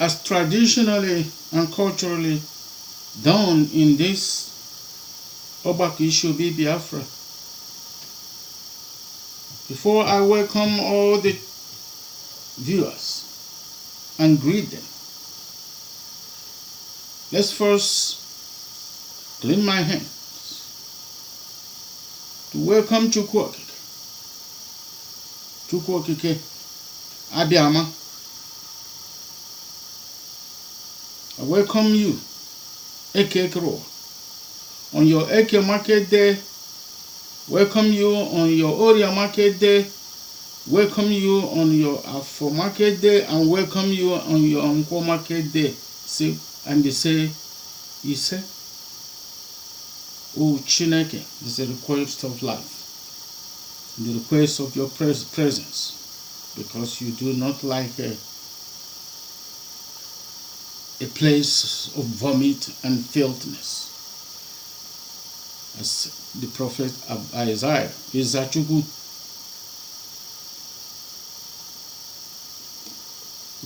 as traditionally and culturally done in this Ogbako Ishi Obi Biafra. Before I welcome all the viewers and greet them, let's first clean my hands to welcome Chukwu Okike. Chukwu Okike Abiama. I welcome you, AKWA, on your Eke Market Day. Welcome you on your Oria Market Day. Welcome you on your Afro Market Day, and welcome you on your Unko Market Day. See, and they say, Ise, oh CIN'EKE, is the request of life, the request of your presence, because you do not like a place of vomit and filthiness. As the prophet Isaiah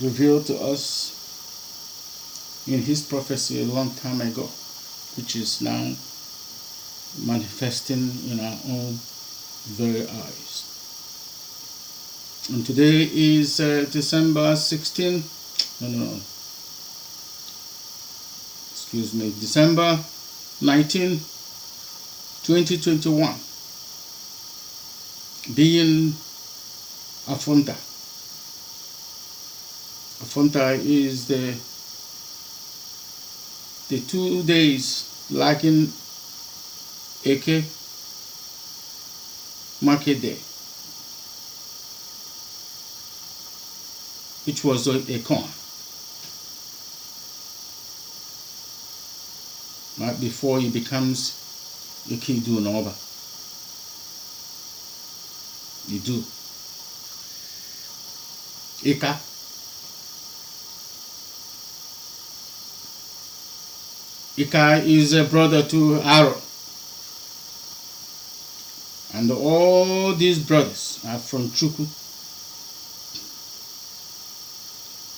revealed to us in his prophecy a long time ago, which is now manifesting in our own very eyes. And today is December 16, December 19, 2021, being Afonta. Afonta is the 2 days lacking Eke Market Day, which was a corn. Right before it becomes a Kidu Noba. You do. Ika. Ika is a brother to Aaron. And all these brothers are from Chukwu.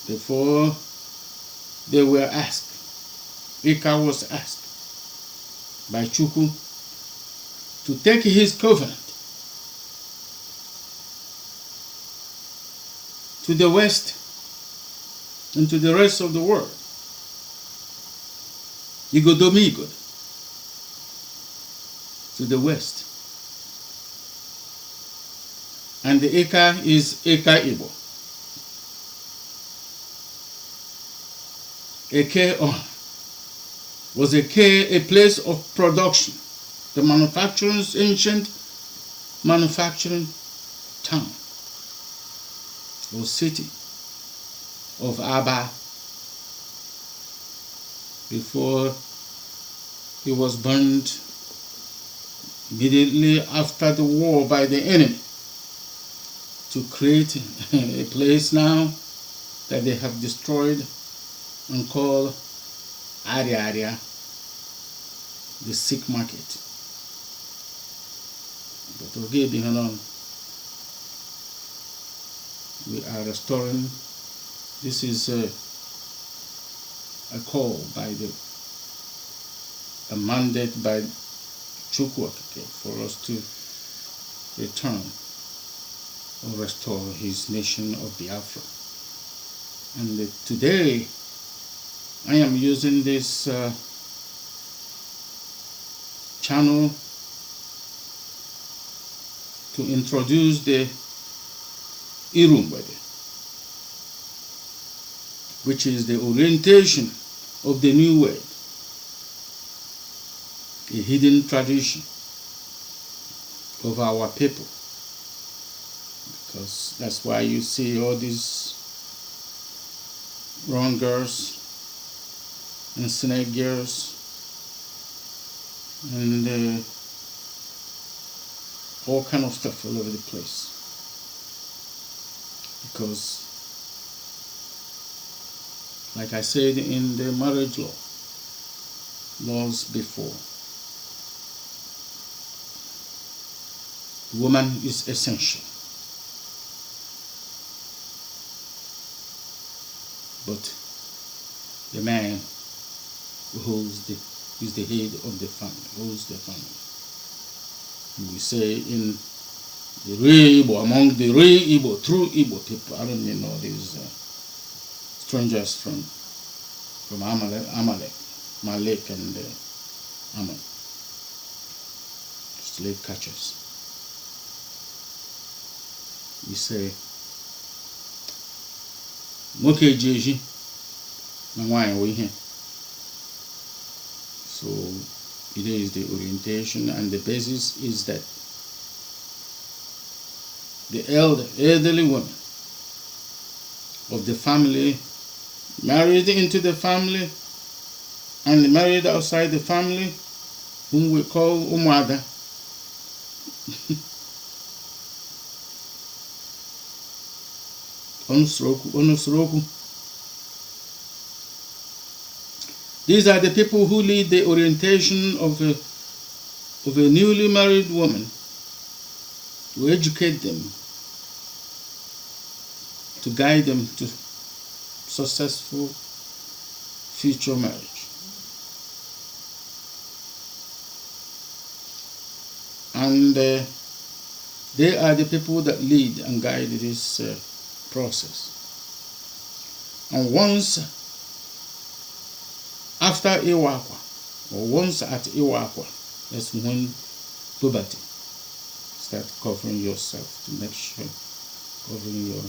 Therefore, they were asked. Ika was asked by Chukwu to take his covenant to the west and to the rest of the world. Igodomigod to the west. And the Eka is AKWA. Eke was a place of production, the ancient manufacturing town or city of Aba, before it was burned immediately after the war by the enemy, to create a place now that they have destroyed and called Aria, the sick market. But okay, we are restoring. This is a call by a mandate by Chukwu Okike for us to return or restore his nation of Biafra. And today I am using this channel to introduce the Iru Mgbede, which is the orientation of the new world, a hidden tradition of our people. Because that's why you see all these wrong girls and snake girls and all kind of stuff all over the place. Because, like I said in the marriage laws before, woman is essential. But the man who is the head of the family, holds the family. We say in the real Igbo, among the real Igbo, true Igbo people, I don't mean all these strangers from Amalek, Malek and Ammon, slave catchers. We say, nwoke eji eji na nwaanyị wụ ihe. So it is the orientation, and the basis is that the elderly woman of the family, married into the family and married outside the family, whom we call UMU ADA, Onusroku. These are the people who lead the orientation of a newly married woman, to educate them, to guide them to successful future marriage. And they are the people that lead and guide this process. And once after AKWA, or once at AKWA, that's when puberty. Start covering yourself to make sure covering your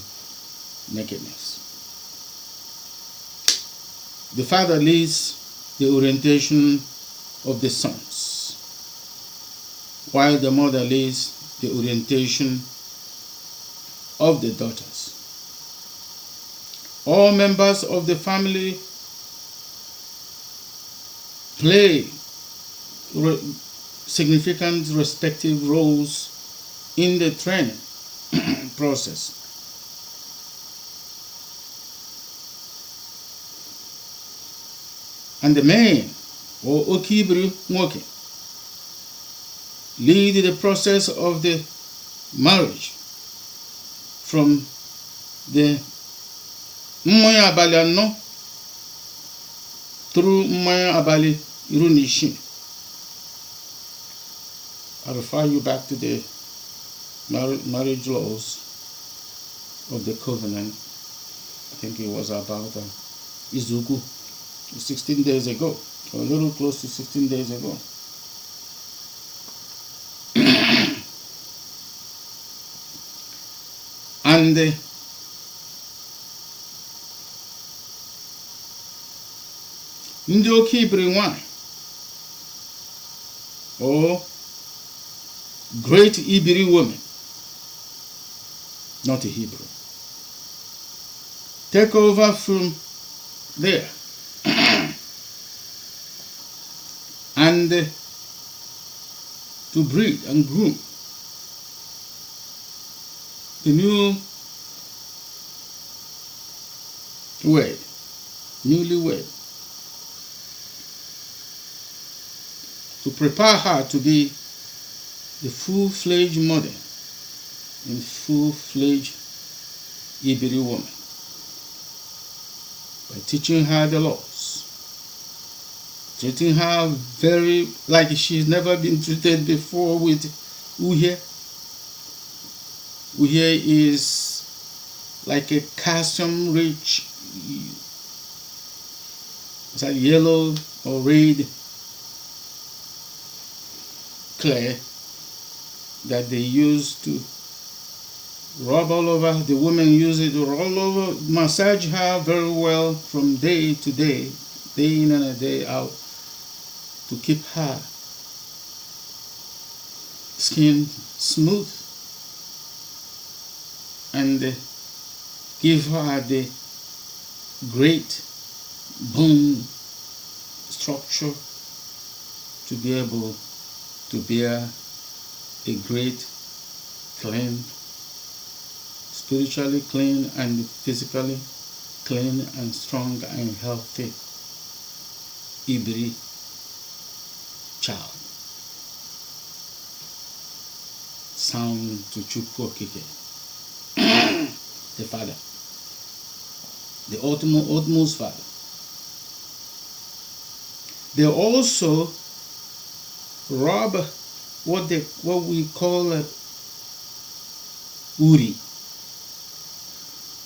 nakedness. The father leads the orientation of the sons, while the mother leads the orientation of the daughters. All members of the family play significant respective roles in the training process. And the man, or Okibru Nwoke, lead the process of the marriage from the mmanya abali anọ through mmanya abali Iru Nishi. I refer you back to the marriage laws of the covenant. I think it was about Izuku 16 days ago, or a little close to 16 days ago. And ndị oke ibiri nwanyị, or great Ibiri woman, not a Hebrew, take over from there and to breed and groom the newlywed, to prepare her to be the full-fledged mother and full-fledged Ibiri woman, by teaching her the laws, treating her very like she's never been treated before with Uhie. Uhie is like a calcium-rich, it's like yellow or red clay that they use to rub all over. The women use it to roll over, massage her very well from day to day, day in and a day out, to keep her skin smooth and give her the great bone structure to be able to bear a great, clean, spiritually clean and physically clean and strong and healthy Ibiri child. Sound to Chukwu Okike, the father, the utmost father, They also rub what we call uri.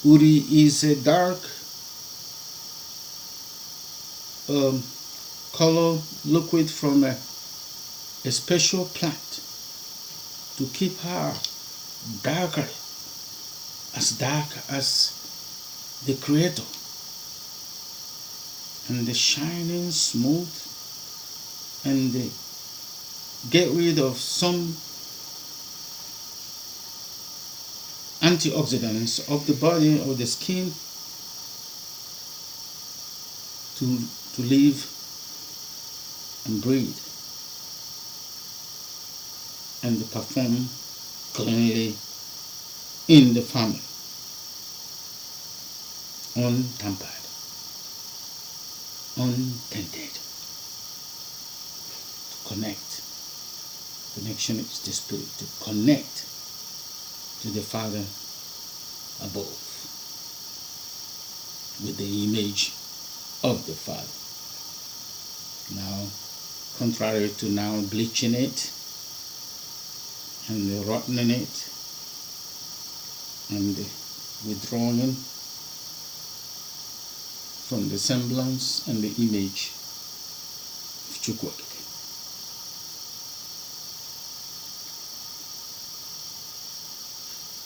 Uri is a dark color liquid from a special plant to keep her dark as the Creator, and the shining smooth, and get rid of some antioxidants of the body or the skin to live and breathe and perform cleanly in the family, untampered, untainted. To connect. Connection is the spirit. To connect to the Father above with the image of the Father. Now, contrary to now bleaching it and rotting it and withdrawing from the semblance and the image of Chukwuokike.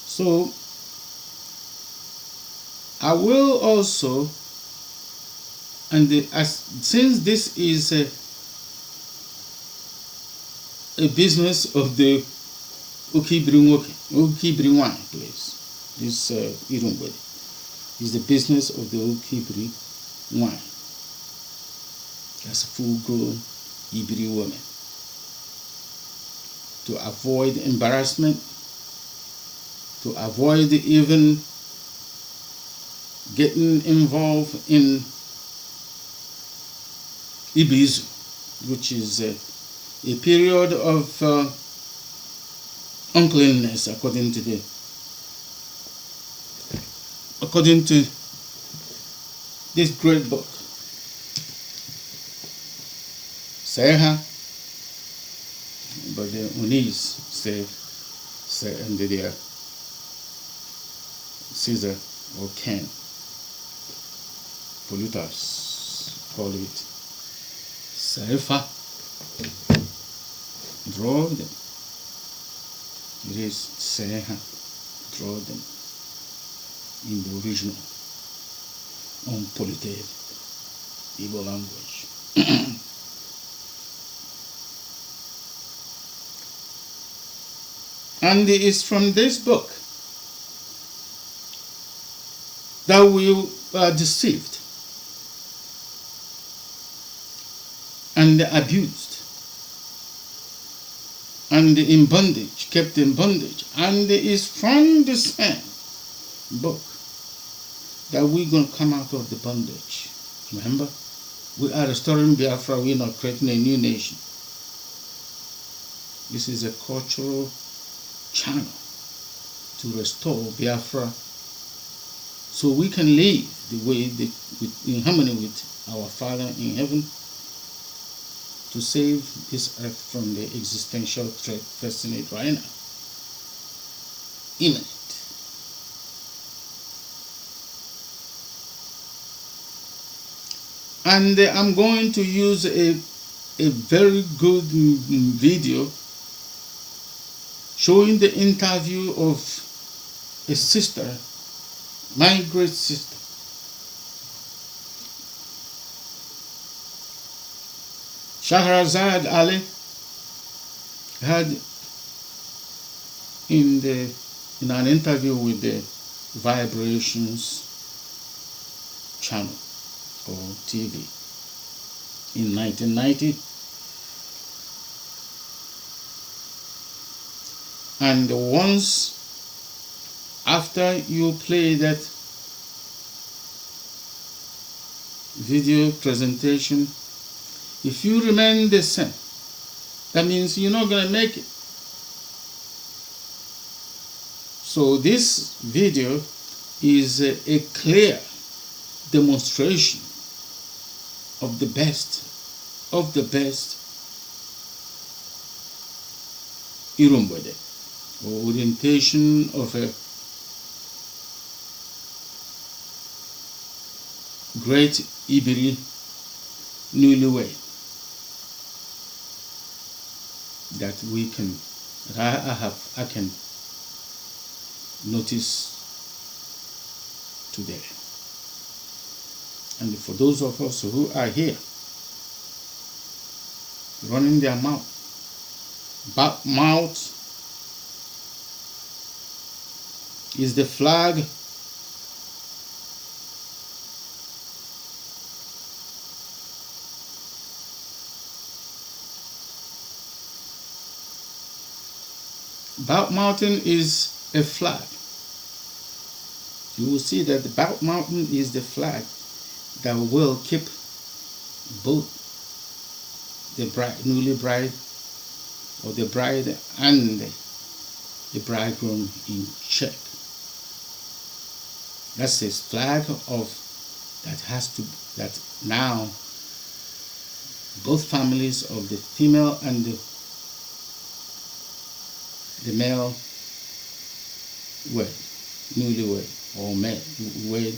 So, I will also, since this is a business of the Ukibri wine place, this Iru Mgbede is the business of the Ukibri wine. That's full-grown Ibri women. To avoid embarrassment, to avoid even getting involved in Ibizu, which is a period of uncleanness according to this great book. Seha, but the Unis say and the Caesar or Ken polluters call it Sefa. Draw them. It is Seha. Draw them in the original unpolluted Igbo language. And it is from this book that we are deceived and abused and in bondage, kept in bondage. And it is from the same book that we're going to come out of the bondage. Remember, we are restoring Biafra, we're not creating a new nation. This is a cultural channel to restore Biafra so we can live the way in harmony with our Father in heaven, to save this earth from the existential threat facing it right now. Imminent. And I'm going to use a very good video showing the interview of a sister, my great sister, Shahrazad Ali, had in an interview with the Vibrations channel or TV in 1990. And once after you play that video presentation, if you remain the same, that means you're not going to make it. So this video is a clear demonstration of the best of the best Iru Mgbede, or orientation of a great Ibiri newlywed that we can, I can notice today. And for those of us who are here running their mouth, mouth is the flag Mountain is a flag. You will see that the Belt Mountain is the flag that will keep both the newly bride or the bride and the bridegroom in check. That's a flag of that now both families of the female and the male wed, newlywed, or wed,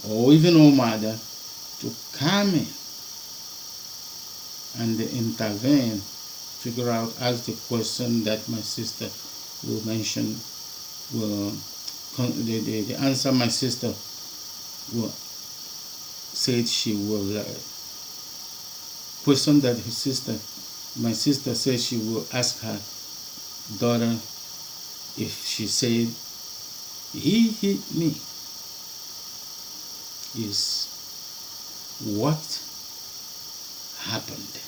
or even UMU ADA, to come in and intervene, figure out, ask the question that my sister will mention, the answer my sister will said she will question that my sister said she will ask her daughter if she said he hit me is what happened,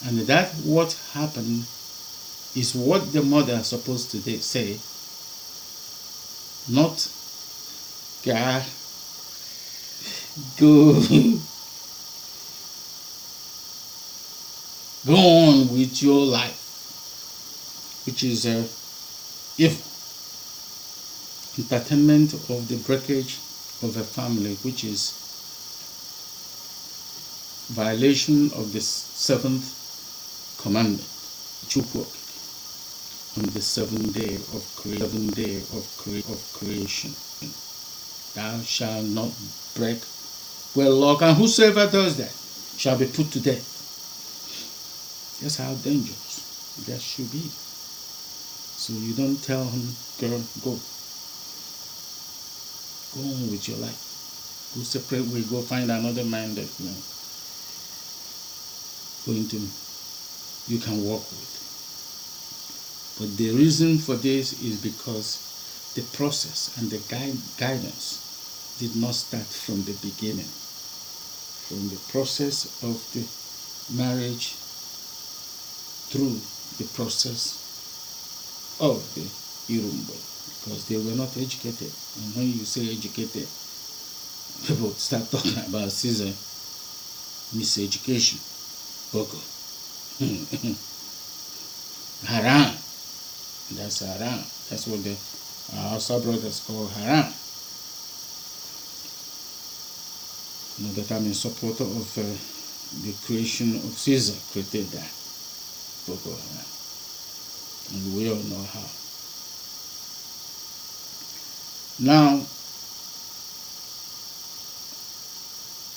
and that what happened is what the mother is supposed to say, not God go on with your life, which is evil. Entertainment of the breakage of a family, which is violation of the seventh commandment, on the seventh day of creation. Thou shalt not break wedlock, and whosoever does that shall be put to death. That's how dangerous that should be. So you don't tell him, girl, go on with your life. Go separate way, go find another man that you can work with. But the reason for this is because the process and the guidance did not start from the beginning. From the process of the marriage through the process of the Iru Mgbede, because they were not educated. And when you say educated, people start talking about Caesar miseducation, Boko, haram. That's haram. That's what the Hausa brothers call haram. You know that I'm in support of the creation of Caesar, created that. Boko Haram. And we all know how. Now,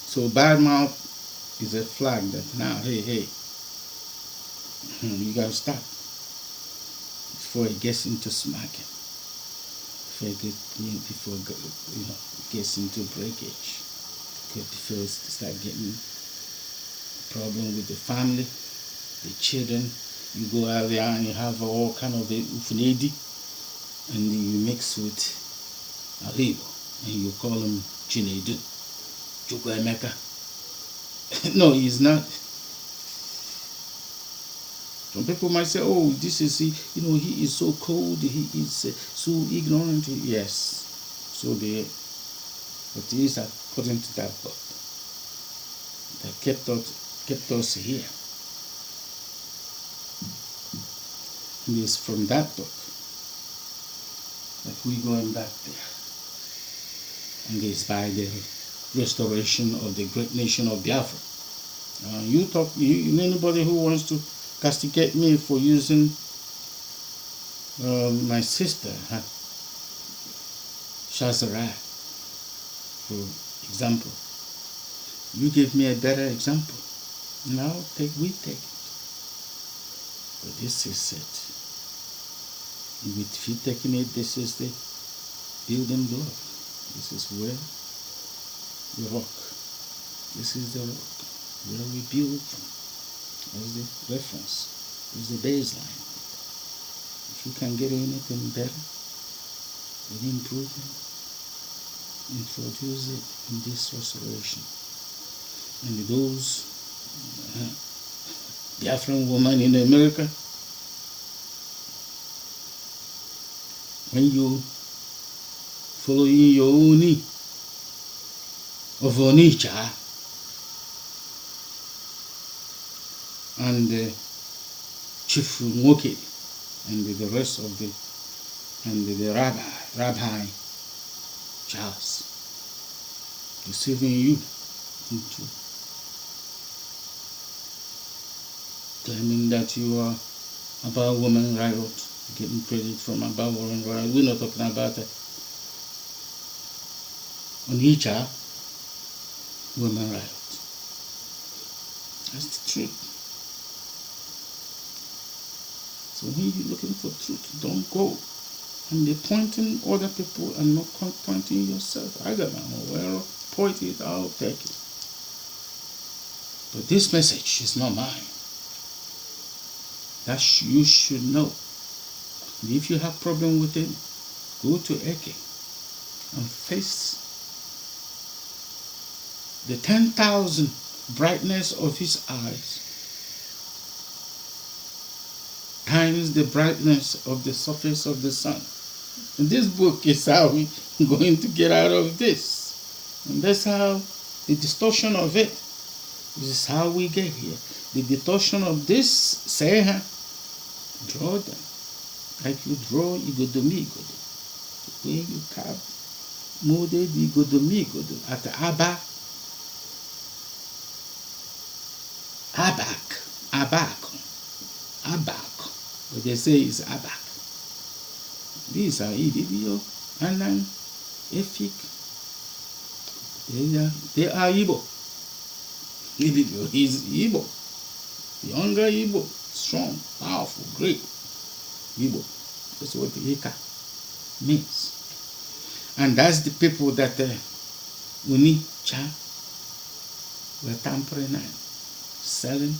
so bad mouth is a flag that now, hey, you gotta stop before it gets into smacking, before it gets into breakage, before it start getting problem with the family, the children. You go out there and you have all kind of ufunedi, and you mix with IGBO, and you call him Chinedu, Chukwuemeka. No, he's not. Some people might say, oh, this is, he is so cold, he is so ignorant. Yes, so but it is according to that book that kept us here. And it's from that book that we're going back there. And it's by the restoration of the great nation of Biafra. Anybody who wants to castigate me for using my sister, Shazara, for example, you give me a better example. Now we take it. But this is it. If you taking it, this is the building block. This is where the rock. This is the rock where we build from. As the reference, is the baseline. If you can get anything better, any improvement, introduce it in this restoration. And those Biafran women in America, when you following your own of Onitsha and Chief Nwoke and the rest of the Rabbi Charles deceiving you into claiming that you are about women riot, getting credit from about women riot. We're not talking about Onitsha women riot. That's the truth. So when you're looking for truth, don't go and be pointing other people and not pointing yourself. I got my own. Well, point it, I'll take it. But this message is not mine. That you should know. And if you have problem with it, go to Eke and face the 10,000 brightness of his eyes times the brightness of the surface of the sun. And this book is how we're going to get out of this. And that's how the distortion of it. This is how we get here. The distortion of this, say, draw them. Like you draw Igodomigodo. The way you carve Mode di Igodomigodo at the Abak. What they say is Abak. These are Ibibio, Anan, Efik. They are Igbo. Ibibio is Igbo. Younger Igbo, strong, powerful, great Igbo. That's what the Ika means. And that's the people that Onitsha were tampering and selling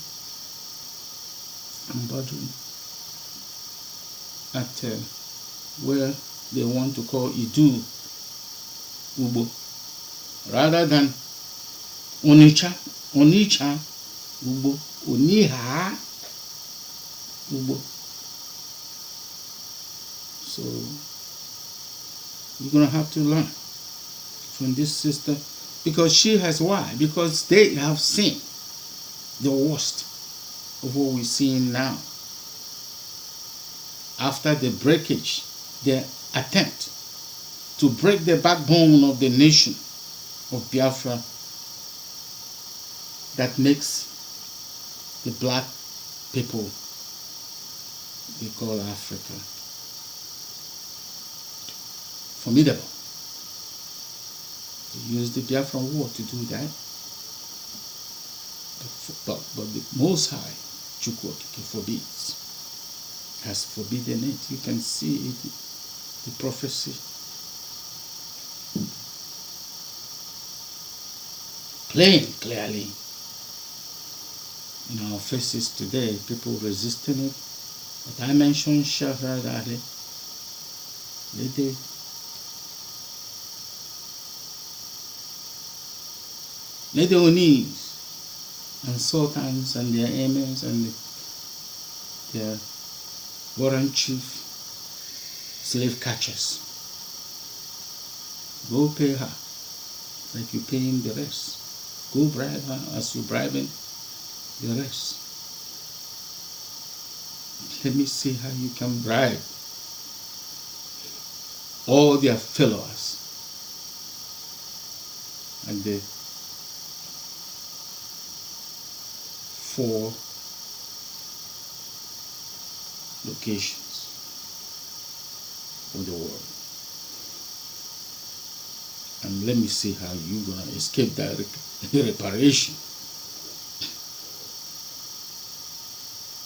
and bothering at where they want to call Idu Ugbo, rather than Onitsha Ugbo, Oniha Ugbo. So you're gonna have to learn from this sister, because she has why? Because they have seen the worst of what we're seeing now. After the breakage, the attempt to break the backbone of the nation of Biafra that makes the black people they call Africa formidable. They used the Biafran War to do that. But the Most High, Chukwokike, forbids. Has forbidden it. You can see it, the prophecy. Plain, clearly. In our faces today, people resisting it. But I mentioned Shahradari. Lady Onis and sultans and their emirs and their warrant chief slave catchers. Go pay her like you're paying the rest. Go bribe her as you're bribing the rest. Let me see how you can bribe all their followers. at the 4 locations of the world. And let me see how you're gonna escape that reparation.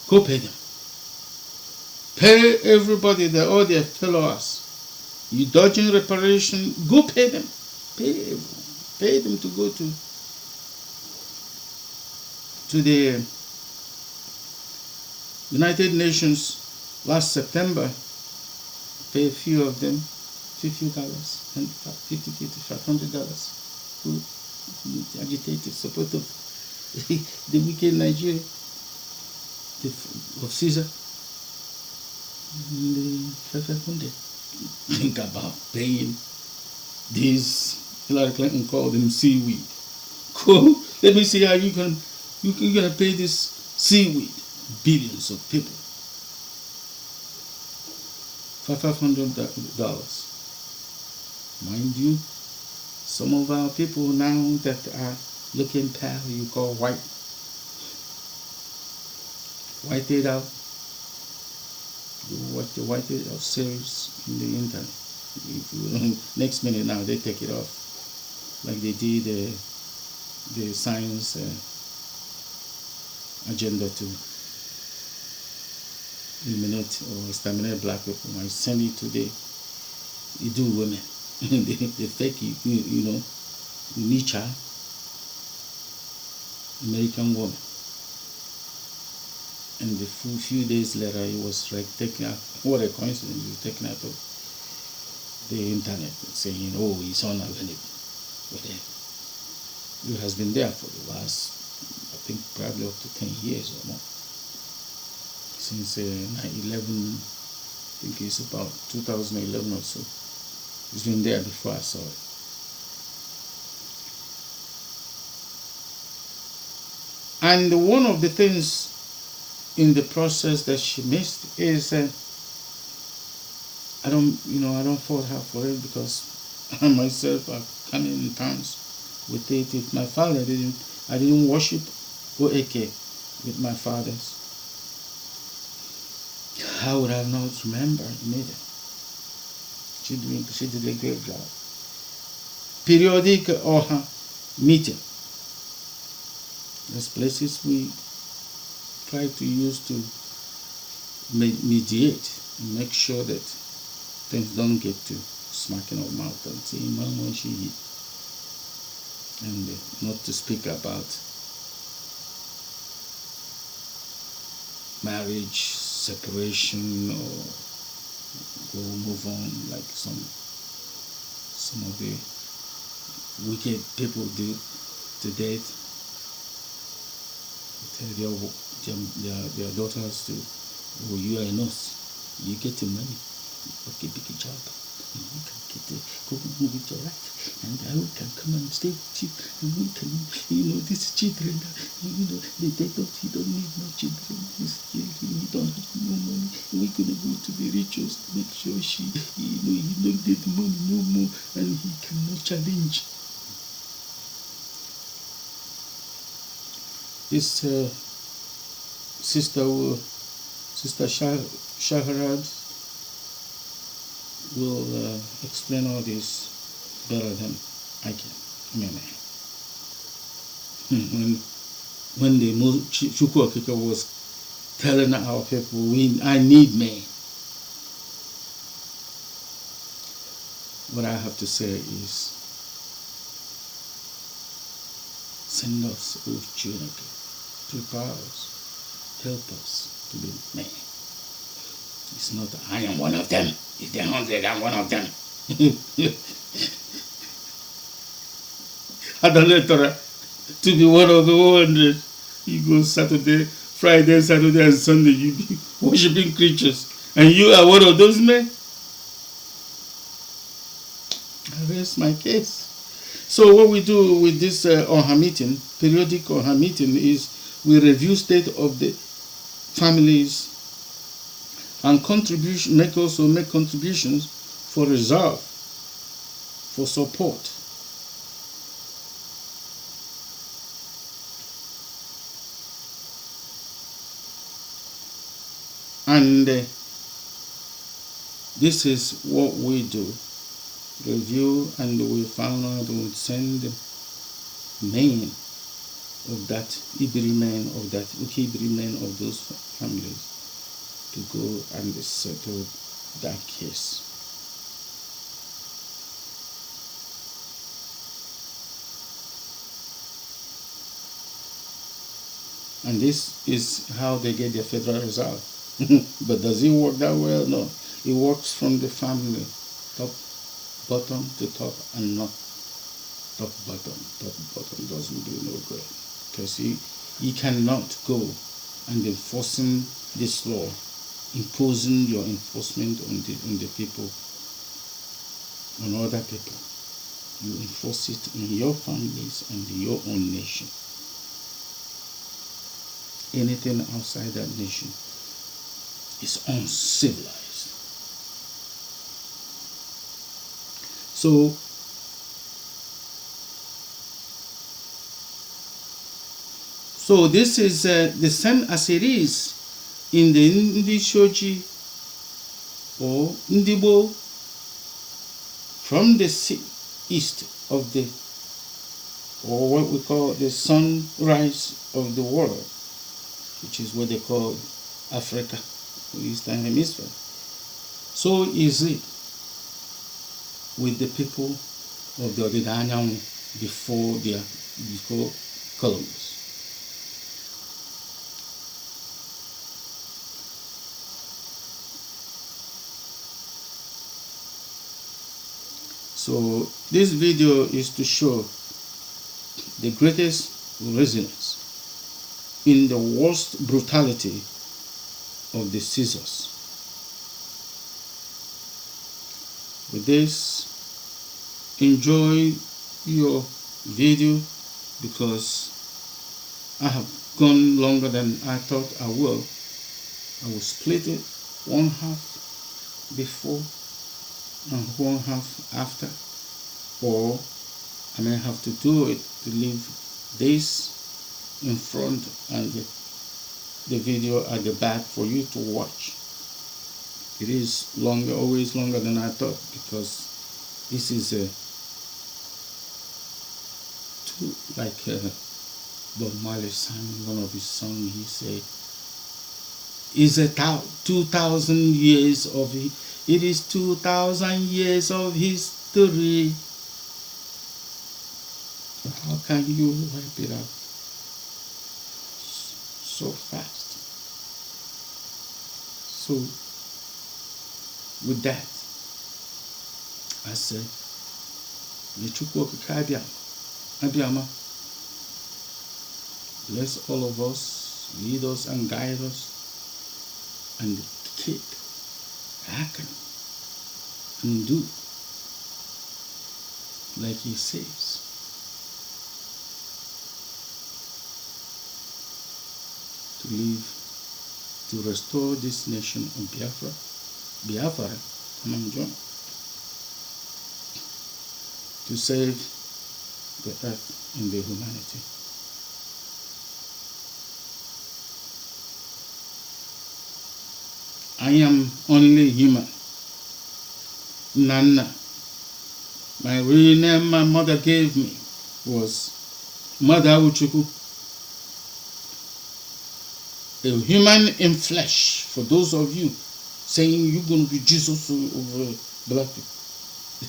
Go pay them. Pay everybody that all their followers. You dodging reparation, go pay them. Pay everyone. Pay them to go to the United Nations last September. Pay a few of them $50 and $500 who agitated support of the wicked Nigeria of Caesar. 500. Think about paying these, Hillary Clinton called them seaweed. Cool. Let me see how you're gonna pay this seaweed. Billions of people. $500. Mind you, some of our people now that are looking pale, you call white. White it out. You watch the White It Out series in the internet. If you, next minute now they take it off, like they did the science agenda to eliminate or exterminate black people. I send it to the Idu women, the fake, you know, Nietzsche, American woman. And a few days later, it was like taken out. What a coincidence! It was taken out of the internet, saying, "Oh, it's unavailable." Whatever. It has been there for the last, I think, probably up to 10 years or more. Since 9/11, I think it's about 2011 or so. It's been there before I saw it. And one of the things in the process that she missed is I don't fault her for it, because I myself are coming in terms with it. If my father I didn't worship OAK with my fathers, how would I not remember neither? She did a great job. Periodic meeting. There's places we try to use to mediate and make sure that things don't get to smacking our mouth and saying, "Mama, she hit." And not to speak about marriage, separation, or go move on like some of the wicked people do to date. Tell their daughters to, "Oh, you are a nurse, you get the money, okay, big job, and you can get go move with your life, and I can come and stay with you, and we can, these children, you don't need no children, these children, he don't have no money, we're gonna go to the rituals to make sure he don't get the money no more, and he cannot challenge." This Sister Shaharad will explain all this better than I can. When the Chukwuokika was telling our people, I need men. What I have to say is, send us, O CIN'EKE, prepare us, help us to be men. It's not, I am one of them. If they're 100, I'm one of them. Adalatora, to be one of the 100. You go Saturday, Friday, Saturday, and Sunday, you be worshiping creatures. And you are one of those men? I rest my case. So what we do with this OHA meeting, periodic OHA meeting, is we review state of the families and make contributions for reserve, for support, And this is what we do. Review, and we found out we would send the men of that Iberi men, of that Iberi men of those families to go and settle that case. And this is how they get their federal reserve. But does it work that well? No. It works from the family, top, bottom to top, and not top, bottom. Top, bottom doesn't do no good. Because you cannot go and enforcing this law, imposing your enforcement on the people, on other people. You enforce it on your families and your own nation. Anything outside that nation is uncivilized. So this is the same as it is in the Ndishoji or Ndibo from the east of the, or what we call the sunrise of the world, which is what they call Africa, Eastern Hemisphere. So is it with the people of the Odinanyang before Columbus. So this video is to show the greatest resilience in the worst brutality of the Caesars. With this, enjoy your video, because I have gone longer than I thought I will. I will split it, one half before and one half after, or I may have to do it to leave this in front and the video at the back for you to watch. It is longer, always longer than I thought, because this is like Bob Marley sang one of his songs. He said, "Is a 2,000 years of it is 2,000 years of history." How can you wipe it out so fast? So with that, I say, Abiyama, bless all of us, lead us and guide us, and keep acting and do like he says. To live, to restore this nation of Biafra, come and join. To save the earth and the humanity. I am only human. Nana. My real name my mother gave me was Mother Uchuku. A human in flesh. For those of you saying you're going to be Jesus over black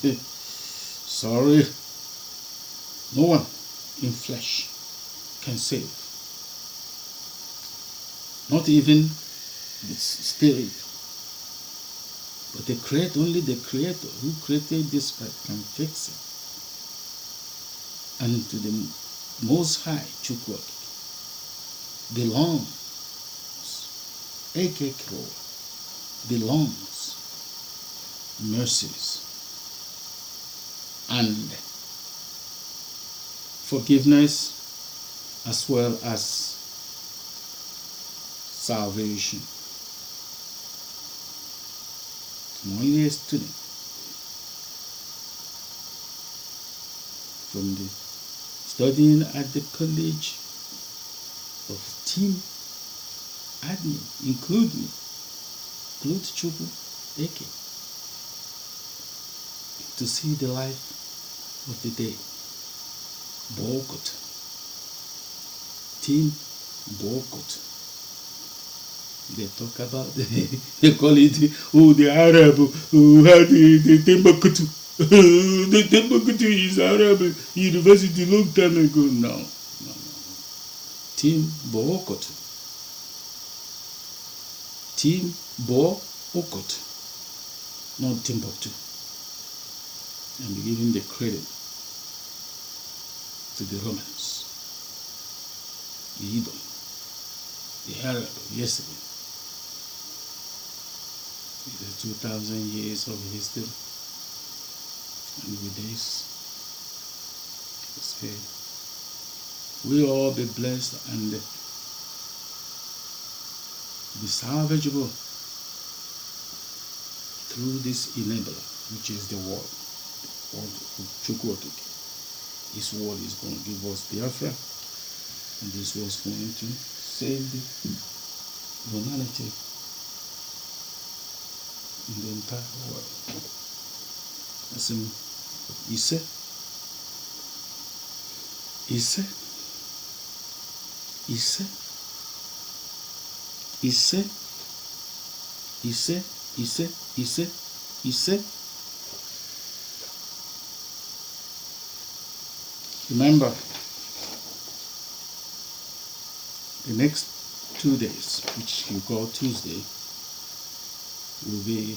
people. Sorry. No one in flesh can save. Not even the spirit. But only the Creator who created this earth can fix it. And to the Most High, Chukwu, belongs, AKWA, belongs mercies and forgiveness, as well as salvation. I'm only a student from the studying at the College of Team Admin, including Glut Chubu Eke, to see the life of the day. Bokot. Team Bokot. They talk about, they call it, the Arab who had the Timbuktu. The Timbuktu is Arab university long time ago. No. Team Bokot. Team Bokot. Not Timbuktu. And giving the credit to the Romans, the Edom, the Arab yesterday. The 2,000 years of history, and with this, we all be blessed and be salvageable through this enabler, which is the word of Chukwokike. This word is going to give us Biafra, and this word is going to save the humanity in the entire world. As in Ise, remember, the next 2 days, which you call Tuesday, will be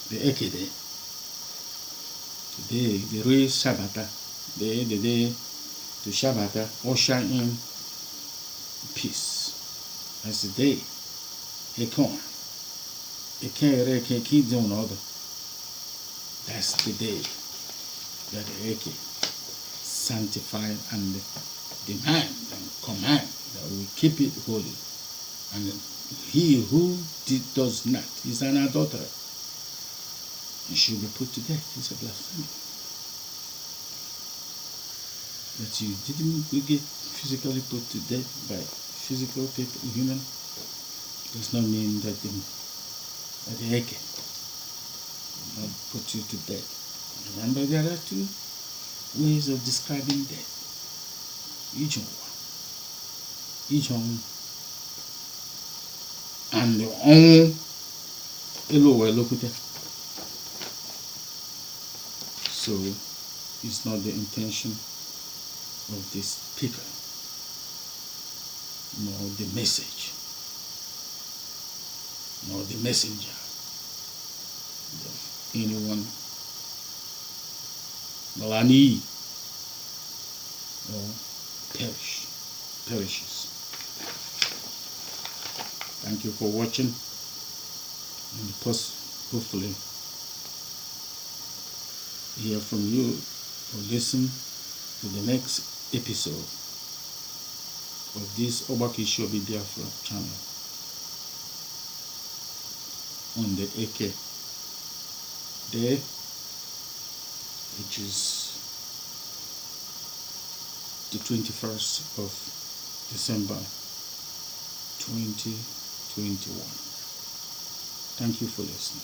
the Eke Day. Today, the real Shabbata, the day to Shabbata, usher in peace. That's the day. Ekon. Eke keep doing other. That's the day that the Eke sanctify and demand and command that we keep it holy. And he who does not is an adulterer and should be put to death. It's a blasphemy. That you didn't get physically put to death by physical people, human, does not mean that the Eke will not put you to death. Remember, there are two ways of describing death. Each one and the own so it's not the intention of this speaker nor the message nor the messenger that anyone Malani or perishes. Thank you for watching, and hopefully hear from you or listen to the next episode of this Ogbako Ishi Obi Biafra channel on the AK Day, which is the 21st of December 2021. Thank you for listening.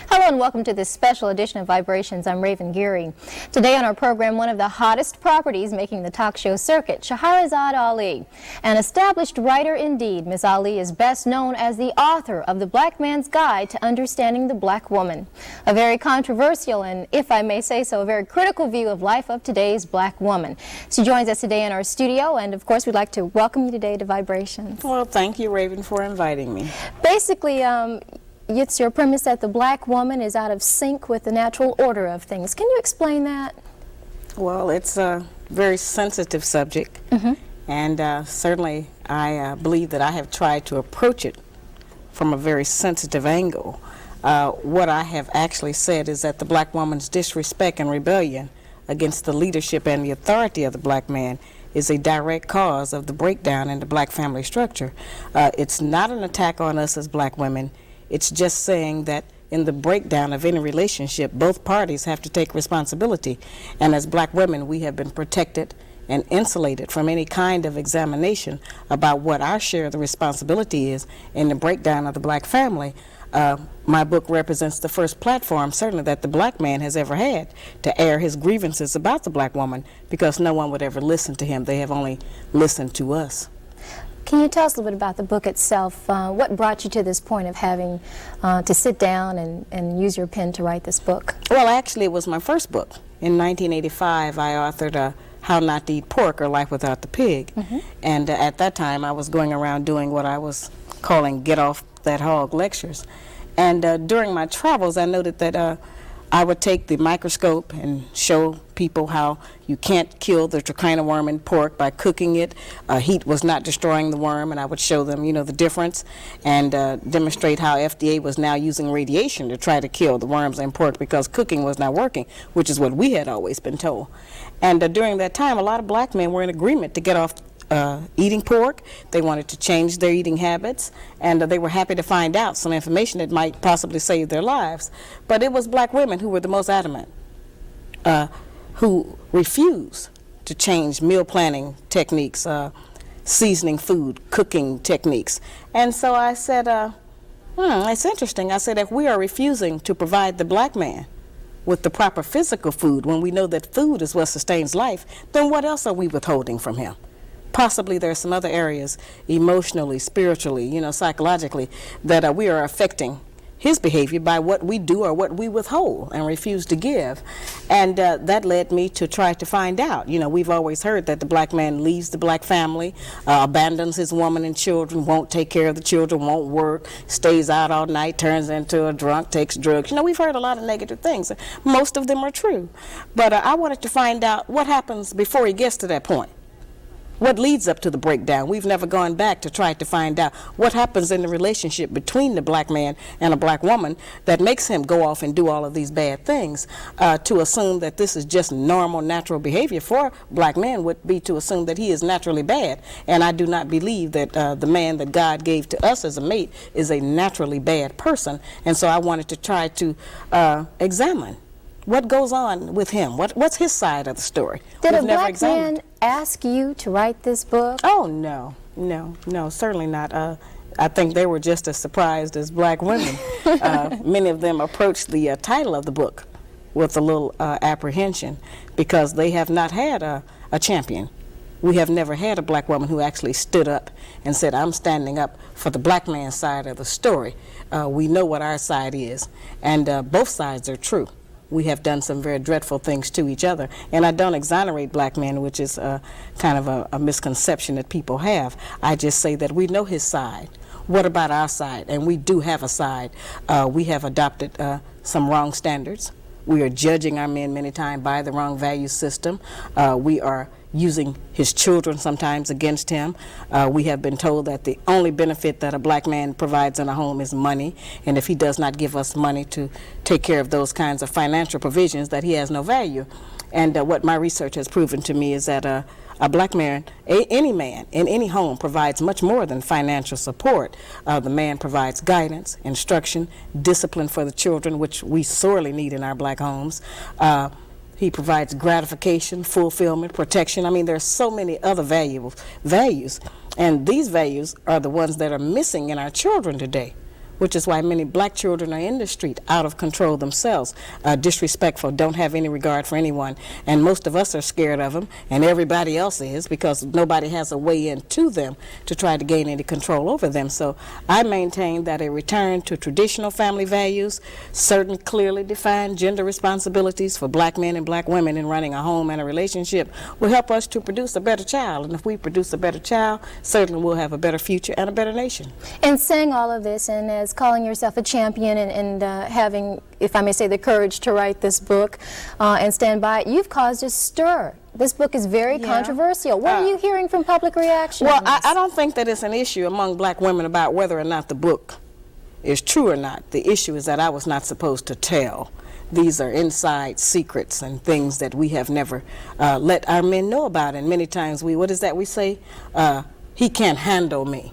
Hello and welcome to this special edition of Vibrations. I'm Raven Geary. Today on our program, one of the hottest properties making the talk show circuit, Shahrazad Ali. An established writer indeed, Ms. Ali is best known as the author of The Black Man's Guide to Understanding the Black Woman. A very controversial and, if I may say so, a very critical view of life of today's black woman. She joins us today in our studio, and of course we'd like to welcome you today to Vibrations. Well, thank you, Raven, for inviting me. Basically, it's your premise that the black woman is out of sync with the natural order of things. Can you explain that? Well, it's a very sensitive subject, and certainly I believe that I have tried to approach it from a very sensitive angle. What I have actually said is that the black woman's disrespect and rebellion against the leadership and the authority of the black man is a direct cause of the breakdown in the black family structure. It's not an attack on us as black women. It's just saying that in the breakdown of any relationship, both parties have to take responsibility. And as black women, we have been protected and insulated from any kind of examination about what our share of the responsibility is in the breakdown of the black family, my book represents the first platform, certainly, that the black man has ever had to air his grievances about the black woman, because no one would ever listen to him. They have only listened to us. Can you tell us a little bit about the book itself? What brought you to this point of having to sit down and use your pen to write this book? Well, actually, it was my first book. In 1985, I authored How Not to Eat Pork or Life Without the Pig. And at that time, I was going around doing what I was calling Get Off That Hog lectures. And during my travels, I noted that I would take the microscope and show people how you can't kill the trichina worm in pork by cooking it. Heat was not destroying the worm, and I would show them, you know, the difference, and demonstrate how FDA was now using radiation to try to kill the worms in pork because cooking was not working, which is what we had always been told. And during that time, a lot of black men were in agreement to get off eating pork. They wanted to change their eating habits, and they were happy to find out some information that might possibly save their lives. But it was black women who were the most adamant, who refused to change meal planning techniques, seasoning food, cooking techniques. And so I said, it's interesting. I said, if we are refusing to provide the black man with the proper physical food when we know that food is what sustains life, then what else are we withholding from him? Possibly there are some other areas, emotionally, spiritually, you know, psychologically, that we are affecting his behavior by what we do or what we withhold and refuse to give. And that led me to try to find out. You know, we've always heard that the black man leaves the black family, abandons his woman and children, won't take care of the children, won't work, stays out all night, turns into a drunk, takes drugs. You know, we've heard a lot of negative things. Most of them are true. But I wanted to find out what happens before he gets to that point. What leads up to the breakdown? We've never gone back to try to find out what happens in the relationship between the black man and a black woman that makes him go off and do all of these bad things. To assume that this is just normal, natural behavior for black men would be to assume that he is naturally bad. And I do not believe that the man that God gave to us as a mate is a naturally bad person. And so I wanted to try to examine what goes on with him. What's his side of the story? Did a black man ask you to write this book? Oh, no, certainly not. I think they were just as surprised as black women. Many of them approached the title of the book with a little apprehension because they have not had a champion. We have never had a black woman who actually stood up and said, I'm standing up for the black man's side of the story. We know what our side is, and both sides are true. We have done some very dreadful things to each other. And I don't exonerate black men, which is kind of a misconception that people have. I just say that we know his side. What about our side? And we do have a side. We have adopted some wrong standards. We are judging our men many times by the wrong value system. We are using his children sometimes against him. We have been told that the only benefit that a black man provides in a home is money, and if he does not give us money to take care of those kinds of financial provisions, that he has no value. And what my research has proven to me is that a black man, any man in any home, provides much more than financial support. The man provides guidance, instruction, discipline for the children, which we sorely need in our black homes. He provides gratification, fulfillment, protection. I mean, there are so many other values, and these values are the ones that are missing in our children today, which is why many black children are in the street, out of control themselves, disrespectful, don't have any regard for anyone. And most of us are scared of them, and everybody else is, because nobody has a way into them to try to gain any control over them. So I maintain that a return to traditional family values, certain clearly defined gender responsibilities for black men and black women in running a home and a relationship will help us to produce a better child. And if we produce a better child, certainly we'll have a better future and a better nation. And saying all of this, and as calling yourself a champion and having, if I may say, the courage to write this book and stand by it, you've caused a stir. This book is very controversial. What are you hearing from public reaction? Well, I don't think that it's an issue among black women about whether or not the book is true or not. The issue is that I was not supposed to tell. These are inside secrets and things that we have never let our men know about. And many times what is that we say? He can't handle me.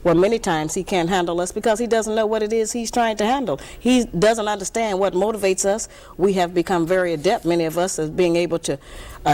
where many times he can't handle us because he doesn't know what it is he's trying to handle. He doesn't understand what motivates us. We have become very adept, many of us, as being able to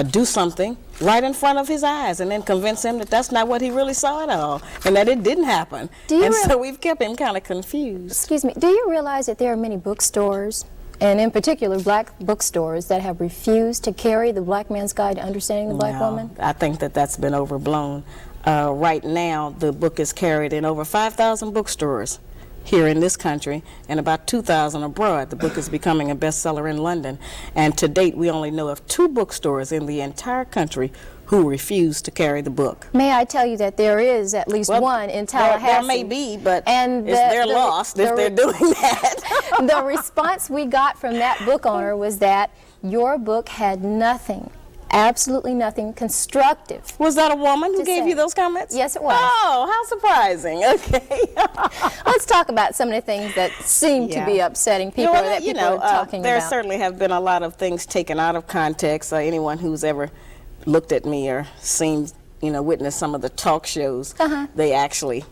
do something right in front of his eyes and then convince him that that's not what he really saw at all and that it didn't happen. And so we've kept him kind of confused. Excuse me, do you realize that there are many bookstores, and in particular black bookstores, that have refused to carry the Black Man's Guide to Understanding the Black Woman? I think that that's been overblown. Right now, the book is carried in over 5,000 bookstores here in this country and about 2,000 abroad. The book is becoming a bestseller in London. And to date, we only know of 2 bookstores in the entire country who refuse to carry the book. May I tell you that there is at least one in Tallahassee? There may be, but they're lost if they're doing that. The response we got from that book owner was that your book had nothing, absolutely nothing constructive. Was that a woman who gave you those comments? Yes, it was. Oh, how surprising. Okay. Let's talk about some of the things that seem to be upsetting people, that people are talking there about. There certainly have been a lot of things taken out of context. Anyone who's ever looked at me or seen, witnessed some of the talk shows, they actually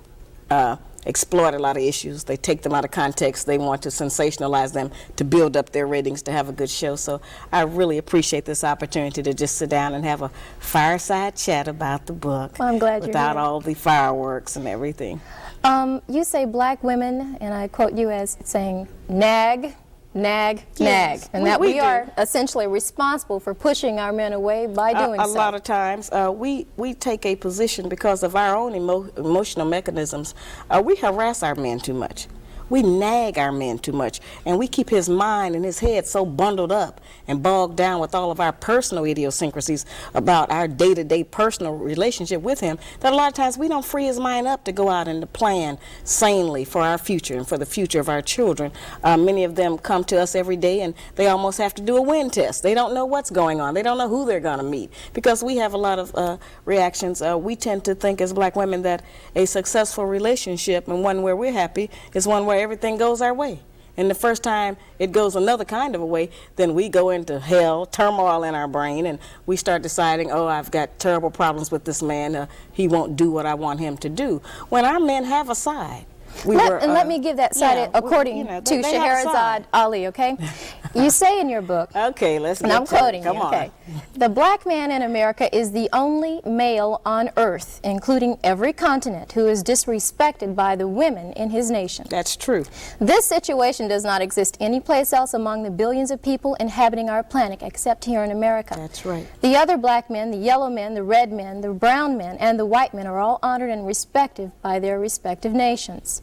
exploit a lot of issues. They take them out of context. They want to sensationalize them to build up their ratings to have a good show. So I really appreciate this opportunity to just sit down and have a fireside chat about the book. Well, I'm glad without all the fireworks and everything. You say black women, and I quote you as saying, nag, nag, nag, and that we are essentially responsible for pushing our men away by doing so. A lot of times we take a position because of our own emotional mechanisms. We harass our men too much. We nag our men too much, and we keep his mind and his head so bundled up and bogged down with all of our personal idiosyncrasies about our day-to-day personal relationship with him that a lot of times we don't free his mind up to go out and to plan sanely for our future and for the future of our children. Many of them come to us every day and they almost have to do a wind test. They don't know what's going on. They don't know who they're going to meet because we have a lot of reactions. We tend to think as black women that a successful relationship and one where we're happy is one where everything goes our way. And the first time it goes another kind of a way, then we go into hell, turmoil in our brain, and we start deciding, oh, I've got terrible problems with this man. He won't do what I want him to do. When our men have a side. Let me give that side according to Scheherazade Ali, okay? You say in your book, okay, let's and I'm quoting you, okay, the black man in America is the only male on earth, including every continent, who is disrespected by the women in his nation. That's true. This situation does not exist anyplace else among the billions of people inhabiting our planet except here in America. That's right. The other black men, the yellow men, the red men, the brown men, and the white men are all honored and respected by their respective nations.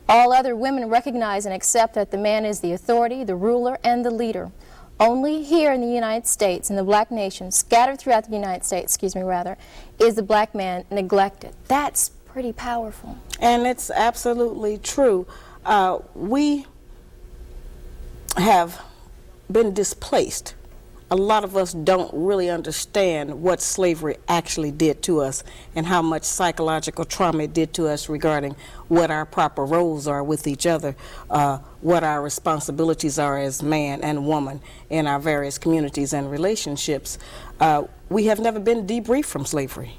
All other women recognize and accept that the man is the authority, the ruler, and the leader. Only here in the United States, in the black nation, scattered throughout the United States, is the black man neglected. That's pretty powerful. And it's absolutely true. We have been displaced. A lot of us don't really understand what slavery actually did to us and how much psychological trauma it did to us regarding what our proper roles are with each other, what our responsibilities are as man and woman in our various communities and relationships. We have never been debriefed from slavery.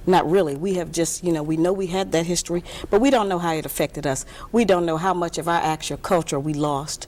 Not really. We have just, we know we had that history, but we don't know how it affected us. We don't know how much of our actual culture we lost,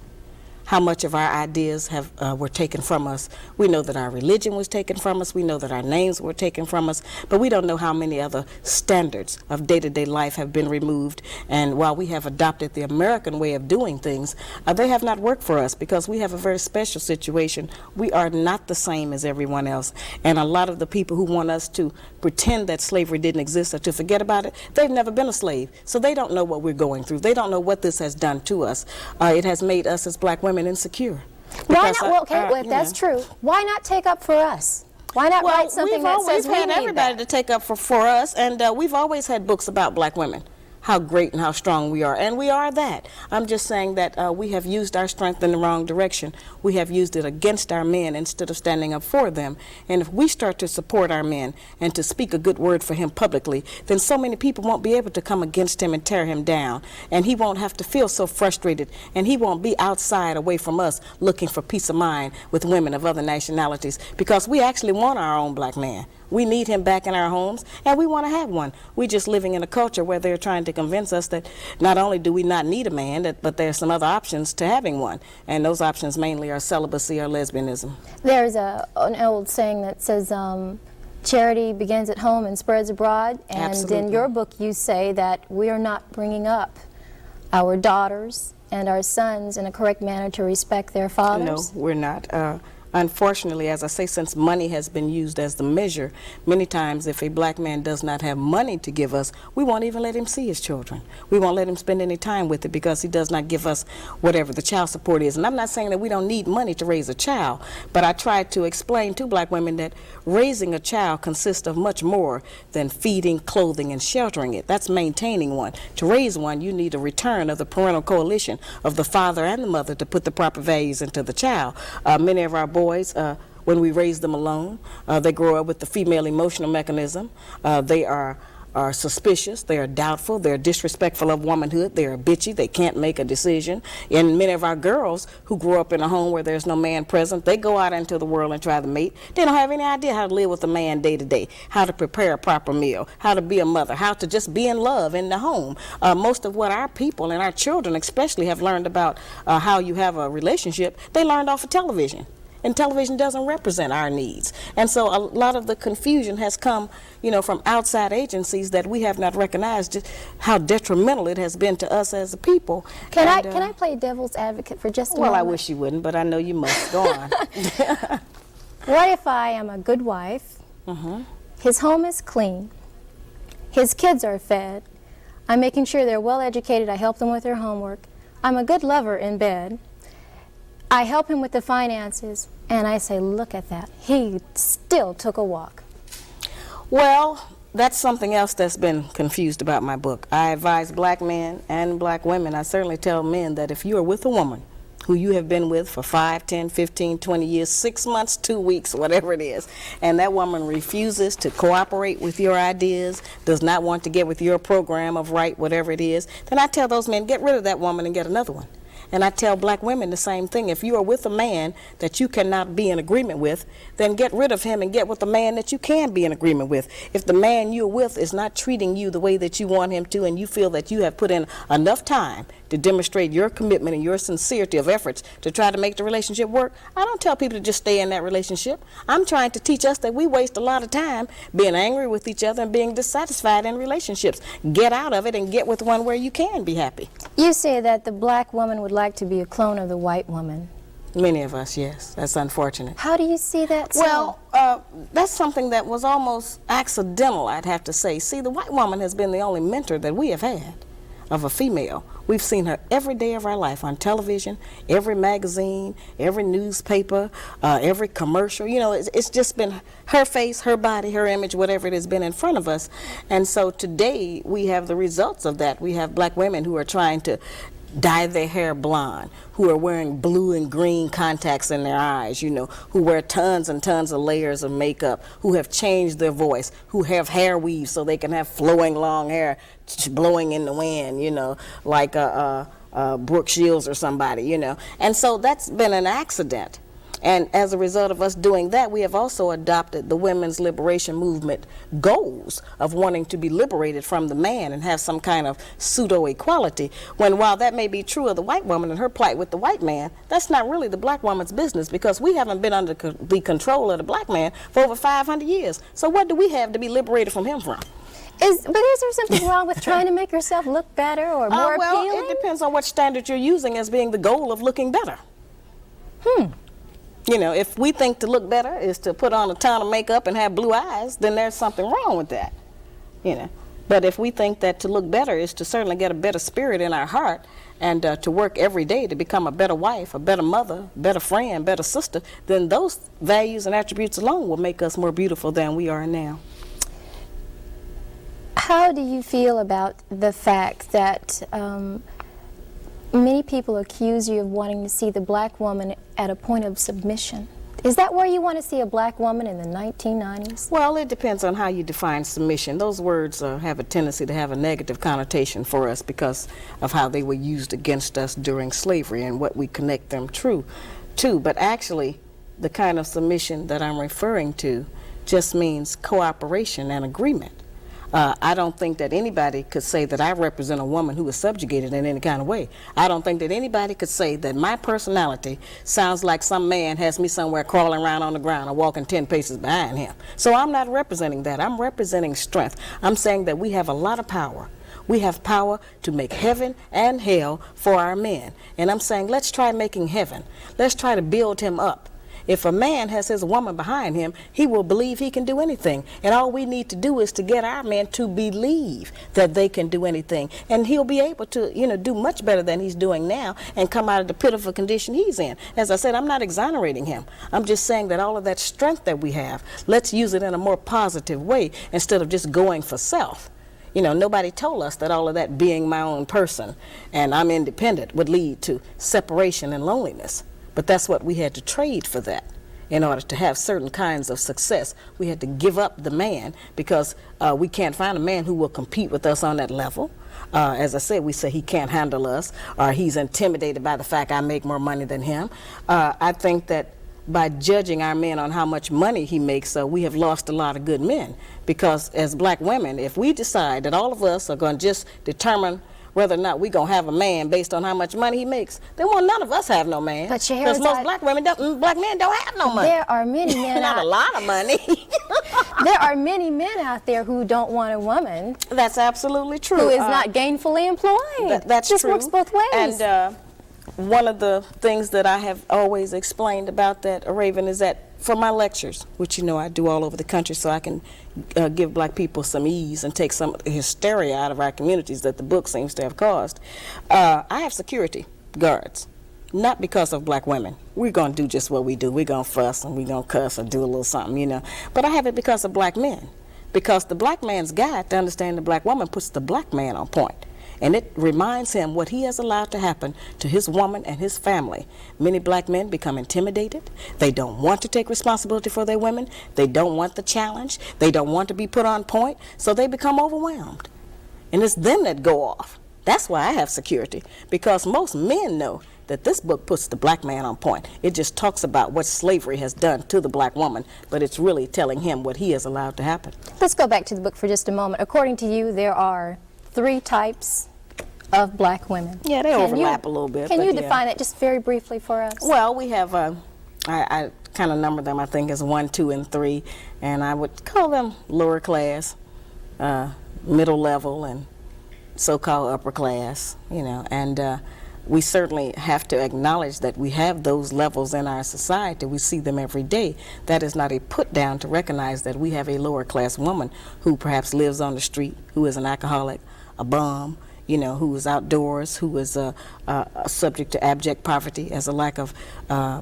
how much of our ideas were taken from us. We know that our religion was taken from us. We know that our names were taken from us, but we don't know how many other standards of day-to-day life have been removed. And while we have adopted the American way of doing things, they have not worked for us because we have a very special situation. We are not the same as everyone else. And a lot of the people who want us to pretend that slavery didn't exist or to forget about it, they've never been a slave. So they don't know what we're going through. They don't know what this has done to us. It has made us as black women insecure. Why not? If that's true, why not take up for us? Why not write something that says we need that? We've had everybody to take up for us, and we've always had books about black women, how great and how strong we are, and we are that. I'm just saying that we have used our strength in the wrong direction. We have used it against our men instead of standing up for them. And if we start to support our men and to speak a good word for him publicly, then so many people won't be able to come against him and tear him down. And he won't have to feel so frustrated, and he won't be outside away from us looking for peace of mind with women of other nationalities, because we actually want our own black man. We need him back in our homes, and we want to have one. We're just living in a culture where they're trying to convince us that not only do we not need a man, but there's some other options to having one, and those options mainly are celibacy or lesbianism. There's an old saying that says, charity begins at home and spreads abroad. And Absolutely. in your book you say that we are not bringing up our daughters and our sons in a correct manner to respect their fathers. No, we're not. Unfortunately, as I say, since money has been used as the measure, many times if a black man does not have money to give us, we won't even let him see his children. We won't let him spend any time with it because he does not give us whatever the child support is. And I'm not saying that we don't need money to raise a child, but I try to explain to black women that raising a child consists of much more than feeding, clothing, and sheltering it. That's maintaining one. To raise one, you need a return of the parental coalition of the father and the mother to put the proper values into the child. Many of our boys, when we raise them alone, they grow up with the female emotional mechanism. They are suspicious, they are doubtful, they're disrespectful of womanhood, they are bitchy, they can't make a decision. And many of our girls who grow up in a home where there's no man present, they go out into the world and try to mate. They don't have any idea how to live with a man day to day, how to prepare a proper meal, how to be a mother, how to just be in love in the home. Most of what our people and our children especially have learned about how you have a relationship, they learned off of television. And television doesn't represent our needs. And so a lot of the confusion has come, from outside agencies that we have not recognized just how detrimental it has been to us as a people. Can I play devil's advocate for just a moment? Well, I wish you wouldn't, but I know you must. Go on. What if I am a good wife, his home is clean, his kids are fed, I'm making sure they're well educated, I help them with their homework, I'm a good lover in bed, I help him with the finances, and I say, look at that, he still took a walk. Well, that's something else that's been confused about my book. I advise black men and black women, I certainly tell men that if you are with a woman who you have been with for 5, 10, 15, 20 years, 6 months, 2 weeks, whatever it is, and that woman refuses to cooperate with your ideas, does not want to get with your program of right, whatever it is, then I tell those men, get rid of that woman and get another one. And I tell black women the same thing. If you are with a man that you cannot be in agreement with, then get rid of him and get with a man that you can be in agreement with. If the man you're with is not treating you the way that you want him to, and you feel that you have put in enough time to demonstrate your commitment and your sincerity of efforts to try to make the relationship work, I don't tell people to just stay in that relationship. I'm trying to teach us that we waste a lot of time being angry with each other and being dissatisfied in relationships. Get out of it and get with one where you can be happy. You say that the black woman would like to be a clone of the white woman. Many of us, yes. That's unfortunate. How do you see that? Well, that's something that was almost accidental, I'd have to say. See, the white woman has been the only mentor that we have had of a female. We've seen her every day of our life on television, every magazine, every newspaper, every commercial. It's just been her face, her body, her image, whatever it has been in front of us. And so today we have the results of that. We have black women who are trying to dye their hair blonde, who are wearing blue and green contacts in their eyes, who wear tons and tons of layers of makeup, who have changed their voice, who have hair weaves so they can have flowing long hair blowing in the wind, like Brooke Shields or somebody, And so that's been an accident. And as a result of us doing that, we have also adopted the women's liberation movement goals of wanting to be liberated from the man and have some kind of pseudo-equality, when while that may be true of the white woman and her plight with the white man, that's not really the black woman's business, because we haven't been under the control of the black man for over 500 years. So what do we have to be liberated from him from? But is there something wrong with trying to make yourself look better or more appealing? Well, it depends on what standard you're using as being the goal of looking better. If we think to look better is to put on a ton of makeup and have blue eyes, then there's something wrong with that. But if we think that to look better is to certainly get a better spirit in our heart and to work every day to become a better wife, a better mother, better friend, better sister, then those values and attributes alone will make us more beautiful than we are now. How do you feel about the fact that many people accuse you of wanting to see the black woman at a point of submission? Is that where you want to see a black woman in the 1990s? Well, it depends on how you define submission. Those words have a tendency to have a negative connotation for us because of how they were used against us during slavery and what we connect them to. But actually, the kind of submission that I'm referring to just means cooperation and agreement. I don't think that anybody could say that I represent a woman who is subjugated in any kind of way. I don't think that anybody could say that my personality sounds like some man has me somewhere crawling around on the ground or walking 10 paces behind him. So I'm not representing that. I'm representing strength. I'm saying that we have a lot of power. We have power to make heaven and hell for our men. And I'm saying, let's try making heaven. Let's try to build him up. If a man has his woman behind him, he will believe he can do anything. And all we need to do is to get our men to believe that they can do anything. And he'll be able to, do much better than he's doing now and come out of the pitiful condition he's in. As I said, I'm not exonerating him. I'm just saying that all of that strength that we have, let's use it in a more positive way instead of just going for self. Nobody told us that all of that being my own person and I'm independent would lead to separation and loneliness. But that's what we had to trade for that. In order to have certain kinds of success, we had to give up the man because we can't find a man who will compete with us on that level. As I said, we say he can't handle us or he's intimidated by the fact I make more money than him. I think that by judging our men on how much money he makes, we have lost a lot of good men. Because as black women, if we decide that all of us are going to just determine whether or not we're going to have a man based on how much money he makes, then won't none of us have no man. Because most black men don't have no money. There are many men Not a lot of money. There are many men out there who don't want a woman. That's absolutely true. Who is not gainfully employed. That's just true. Works both ways. And one of the things that I have always explained about that, Raven, is that for my lectures, which I do all over the country so I can give black people some ease and take some of the hysteria out of our communities that the book seems to have caused, I have security guards. Not because of black women. We're going to do just what we do. We're going to fuss and we're going to cuss or do a little something, But I have it because of black men. Because the black man's guide to understand the black woman puts the black man on point. And it reminds him what he has allowed to happen to his woman and his family. Many black men become intimidated. They don't want to take responsibility for their women. They don't want the challenge. They don't want to be put on point. So they become overwhelmed. And it's them that go off. That's why I have security. Because most men know that this book puts the black man on point. It just talks about what slavery has done to the black woman, but it's really telling him what he has allowed to happen. Let's go back to the book for just a moment. According to you, there are 3 types of black women. Yeah, they overlap a little bit. Can you define it just very briefly for us? Well, we have, I kind of number them, I think, as 1, 2, and 3, and I would call them lower class, middle level, and so-called upper class, and we certainly have to acknowledge that we have those levels in our society. We see them every day. That is not a put down to recognize that we have a lower class woman who perhaps lives on the street, who is an alcoholic, a bum, who is outdoors, who is subject to abject poverty as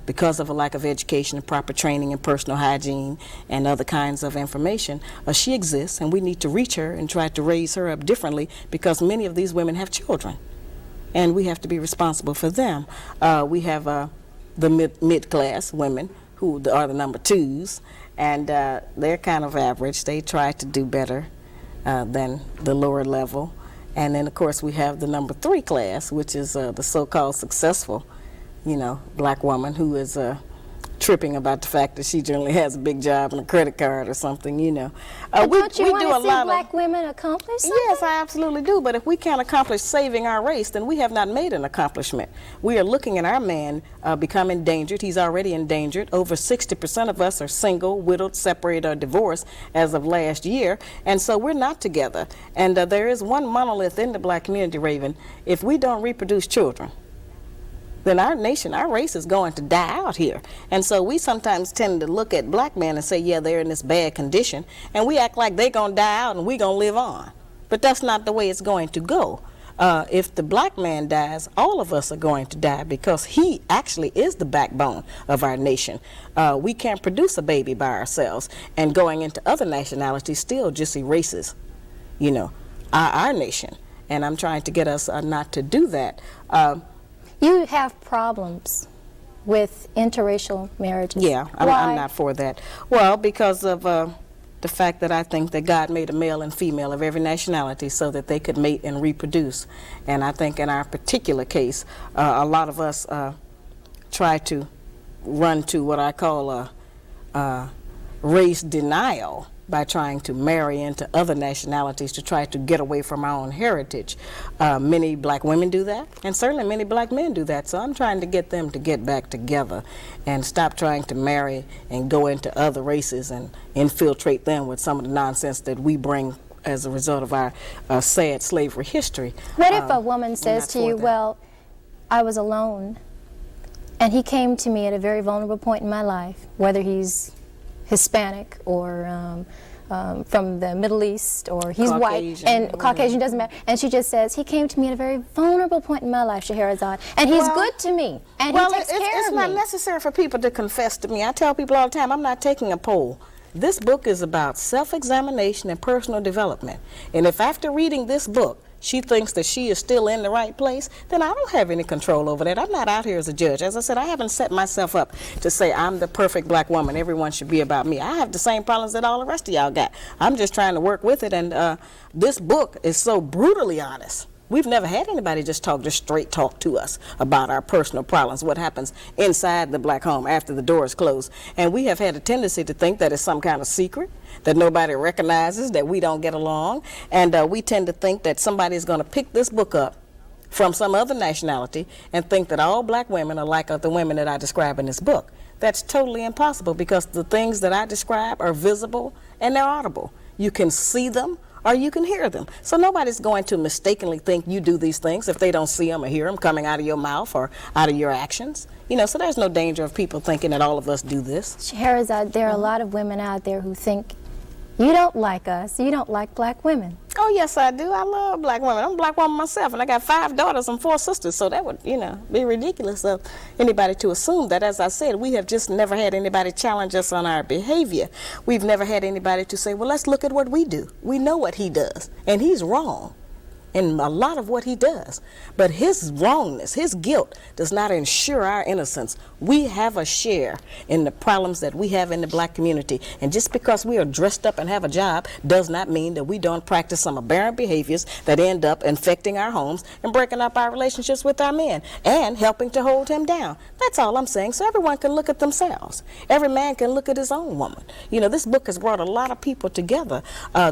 because of a lack of education and proper training and personal hygiene and other kinds of information. She exists, and we need to reach her and try to raise her up differently because many of these women have children, and we have to be responsible for them. We have the mid-class women who are the number 2s, and they're kind of average. They try to do better than the lower level. And then, of course, we have the number 3 class, which is the so-called successful, black woman who is tripping about the fact that she generally has a big job and a credit card or something, But don't you want to see black women accomplish something? Yes, I absolutely do. But if we can't accomplish saving our race, then we have not made an accomplishment. We are looking at our man become endangered. He's already endangered. Over 60% of us are single, widowed, separated, or divorced as of last year. And so we're not together. And there is one monolith in the black community, Raven. If we don't reproduce children, then our nation, our race is going to die out here. And so we sometimes tend to look at black men and say, yeah, they're in this bad condition, and we act like they're going to die out and we're going to live on. But that's not the way it's going to go. If the black man dies, all of us are going to die because he actually is the backbone of our nation. We can't produce a baby by ourselves, and going into other nationalities still just erases, our nation. And I'm trying to get us not to do that. You have problems with interracial marriages. Yeah, I'm not for that. Well, because of the fact that I think that God made a male and female of every nationality so that they could mate and reproduce. And I think in our particular case, a lot of us try to run to what I call race denial by trying to marry into other nationalities to try to get away from our own heritage. Many black women do that, and certainly many black men do that. So I'm trying to get them to get back together and stop trying to marry and go into other races and infiltrate them with some of the nonsense that we bring as a result of our sad slavery history. What if a woman says to you, well, I was alone, and he came to me at a very vulnerable point in my life, whether he's Hispanic or from the Middle East, or he's Caucasian, white, and Caucasian, doesn't matter. And she just says, he came to me at a very vulnerable point in my life, Scheherazade, and he's good to me, and he takes care of me. It's not necessary for people to confess to me. I tell people all the time, I'm not taking a poll. This book is about self-examination and personal development. And if after reading this book, she thinks that she is still in the right place, then I don't have any control over that. I'm not out here as a judge. As I said, I haven't set myself up to say I'm the perfect black woman. Everyone should be about me. I have the same problems that all the rest of y'all got. I'm just trying to work with it, and this book is so brutally honest. We've never had anybody just straight talk to us about our personal problems, what happens inside the black home after the door is closed. And we have had a tendency to think that it's some kind of secret, that nobody recognizes, that we don't get along. And we tend to think that somebody is going to pick this book up from some other nationality and think that all black women are like the women that I describe in this book. That's totally impossible, because the things that I describe are visible and they're audible. You can see them or you can hear them. So nobody's going to mistakenly think you do these things if they don't see them or hear them coming out of your mouth or out of your actions. You know, so there's no danger of people thinking that all of us do this. Scheherazade, there are a lot of women out there who think you don't like us, you don't like black women. Oh, yes, I do. I love black women. I'm a black woman myself, and I got 5 daughters and 4 sisters, so that would, be ridiculous of anybody to assume that. As I said, we have just never had anybody challenge us on our behavior. We've never had anybody to say, well, let's look at what we do. We know what he does, and he's wrong in a lot of what he does. But his wrongness, his guilt, does not ensure our innocence. We have a share in the problems that we have in the black community. And just because we are dressed up and have a job does not mean that we don't practice some aberrant behaviors that end up infecting our homes and breaking up our relationships with our men and helping to hold him down. That's all I'm saying. So everyone can look at themselves. Every man can look at his own woman. This book has brought a lot of people together.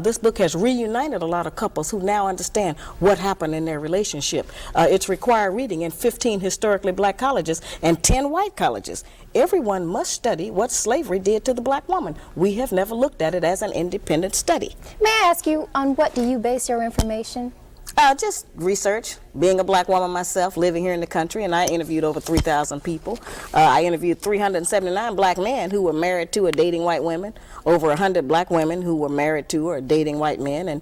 This book has reunited a lot of couples who now understand what happened in their relationship. It's required reading in 15 historically black colleges and 10 white colleges. Everyone must study what slavery did to the black woman. We have never looked at it as an independent study. May I ask you, on what do you base your information? Just research. Being a black woman myself, living here in the country, and I interviewed over 3,000 people. I interviewed 379 black men who were married to or dating white women, over 100 black women who were married to or dating white men, and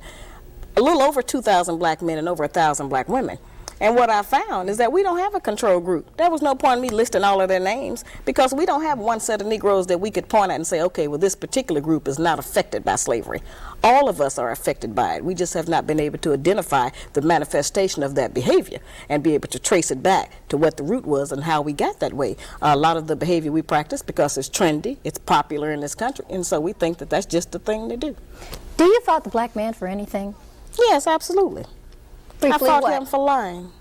a little over 2,000 black men and over 1,000 black women. And what I found is that we don't have a control group. There was no point in me listing all of their names, because we don't have one set of Negroes that we could point at and say, okay, well, this particular group is not affected by slavery. All of us are affected by it. We just have not been able to identify the manifestation of that behavior and be able to trace it back to what the root was and how we got that way. A lot of the behavior we practice because it's trendy, it's popular in this country, and so we think that that's just the thing to do. Do you fault the black man for anything? Yes, absolutely. Briefly, I fought him for lying.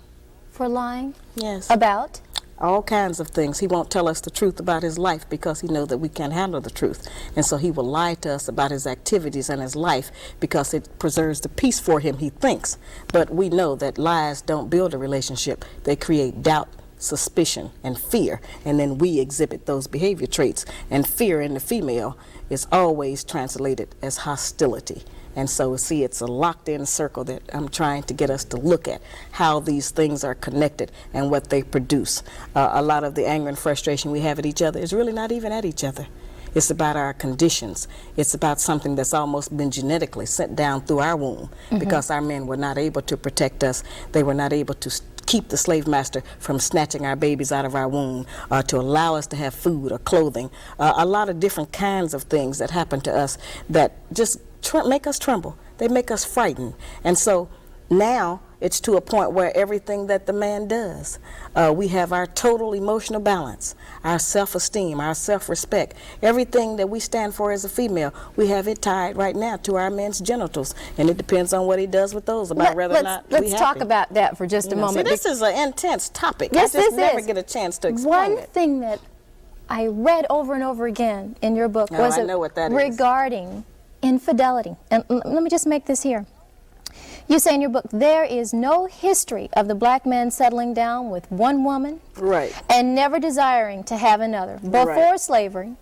For lying? Yes. About? All kinds of things. He won't tell us the truth about his life because he knows that we can't handle the truth. And so he will lie to us about his activities and his life because it preserves the peace for him, he thinks. But we know that lies don't build a relationship. They create doubt, suspicion, and fear. And then we exhibit those behavior traits. And fear in the female is always translated as hostility. And so, see, it's a locked-in circle that I'm trying to get us to look at, how these things are connected and what they produce. A lot of the anger and frustration we have at each other is really not even at each other. It's about our conditions. It's about something that's almost been genetically sent down through our womb because our men were not able to protect us. They were not able to keep the slave master from snatching our babies out of our womb, to allow us to have food or clothing. A lot of different kinds of things that happen to us that just make us tremble. They make us frightened. And so now it's to a point where everything that the man does, we have our total emotional balance, our self-esteem, our self-respect, everything that we stand for as a female, we have it tied right now to our men's genitals. And it depends on what he does with those about whether or not Let's talk about that for just a moment. See, this is an intense topic. Yes, I just never get a chance to explain it. One thing that I read over and over again in your book was I know what that is. regarding infidelity. And let me just make this here. You say in your book, there is no history of the black man settling down with one woman Right. and never desiring to have another. Before Right. slavery,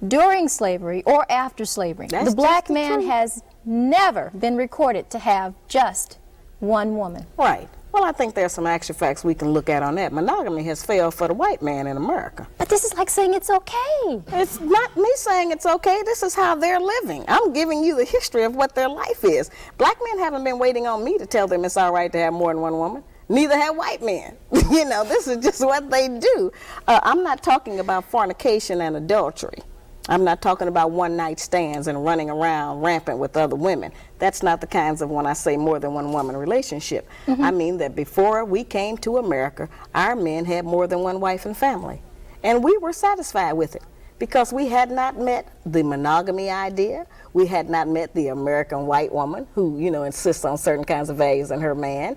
during slavery, or after slavery. That's The black just the man truth. has never been recorded to have just one woman. Right. Well, I think there's some actual facts we can look at on that. Monogamy has failed for the white man in America. But this is like saying it's okay. It's not me saying it's okay. This is how they're living. I'm giving you the history of what their life is. Black men haven't been waiting on me to tell them it's all right to have more than one woman. Neither have white men. You know, this is just what they do. I'm not talking about fornication and adultery. I'm not talking about one-night stands and running around rampant with other women. That's not the kinds of, when I say more than one woman relationship. I mean that before we came to America, our men had more than one wife and family. And we were satisfied with it because we had not met the monogamy idea. We had not met the American white woman who, you know, insists on certain kinds of values in her man.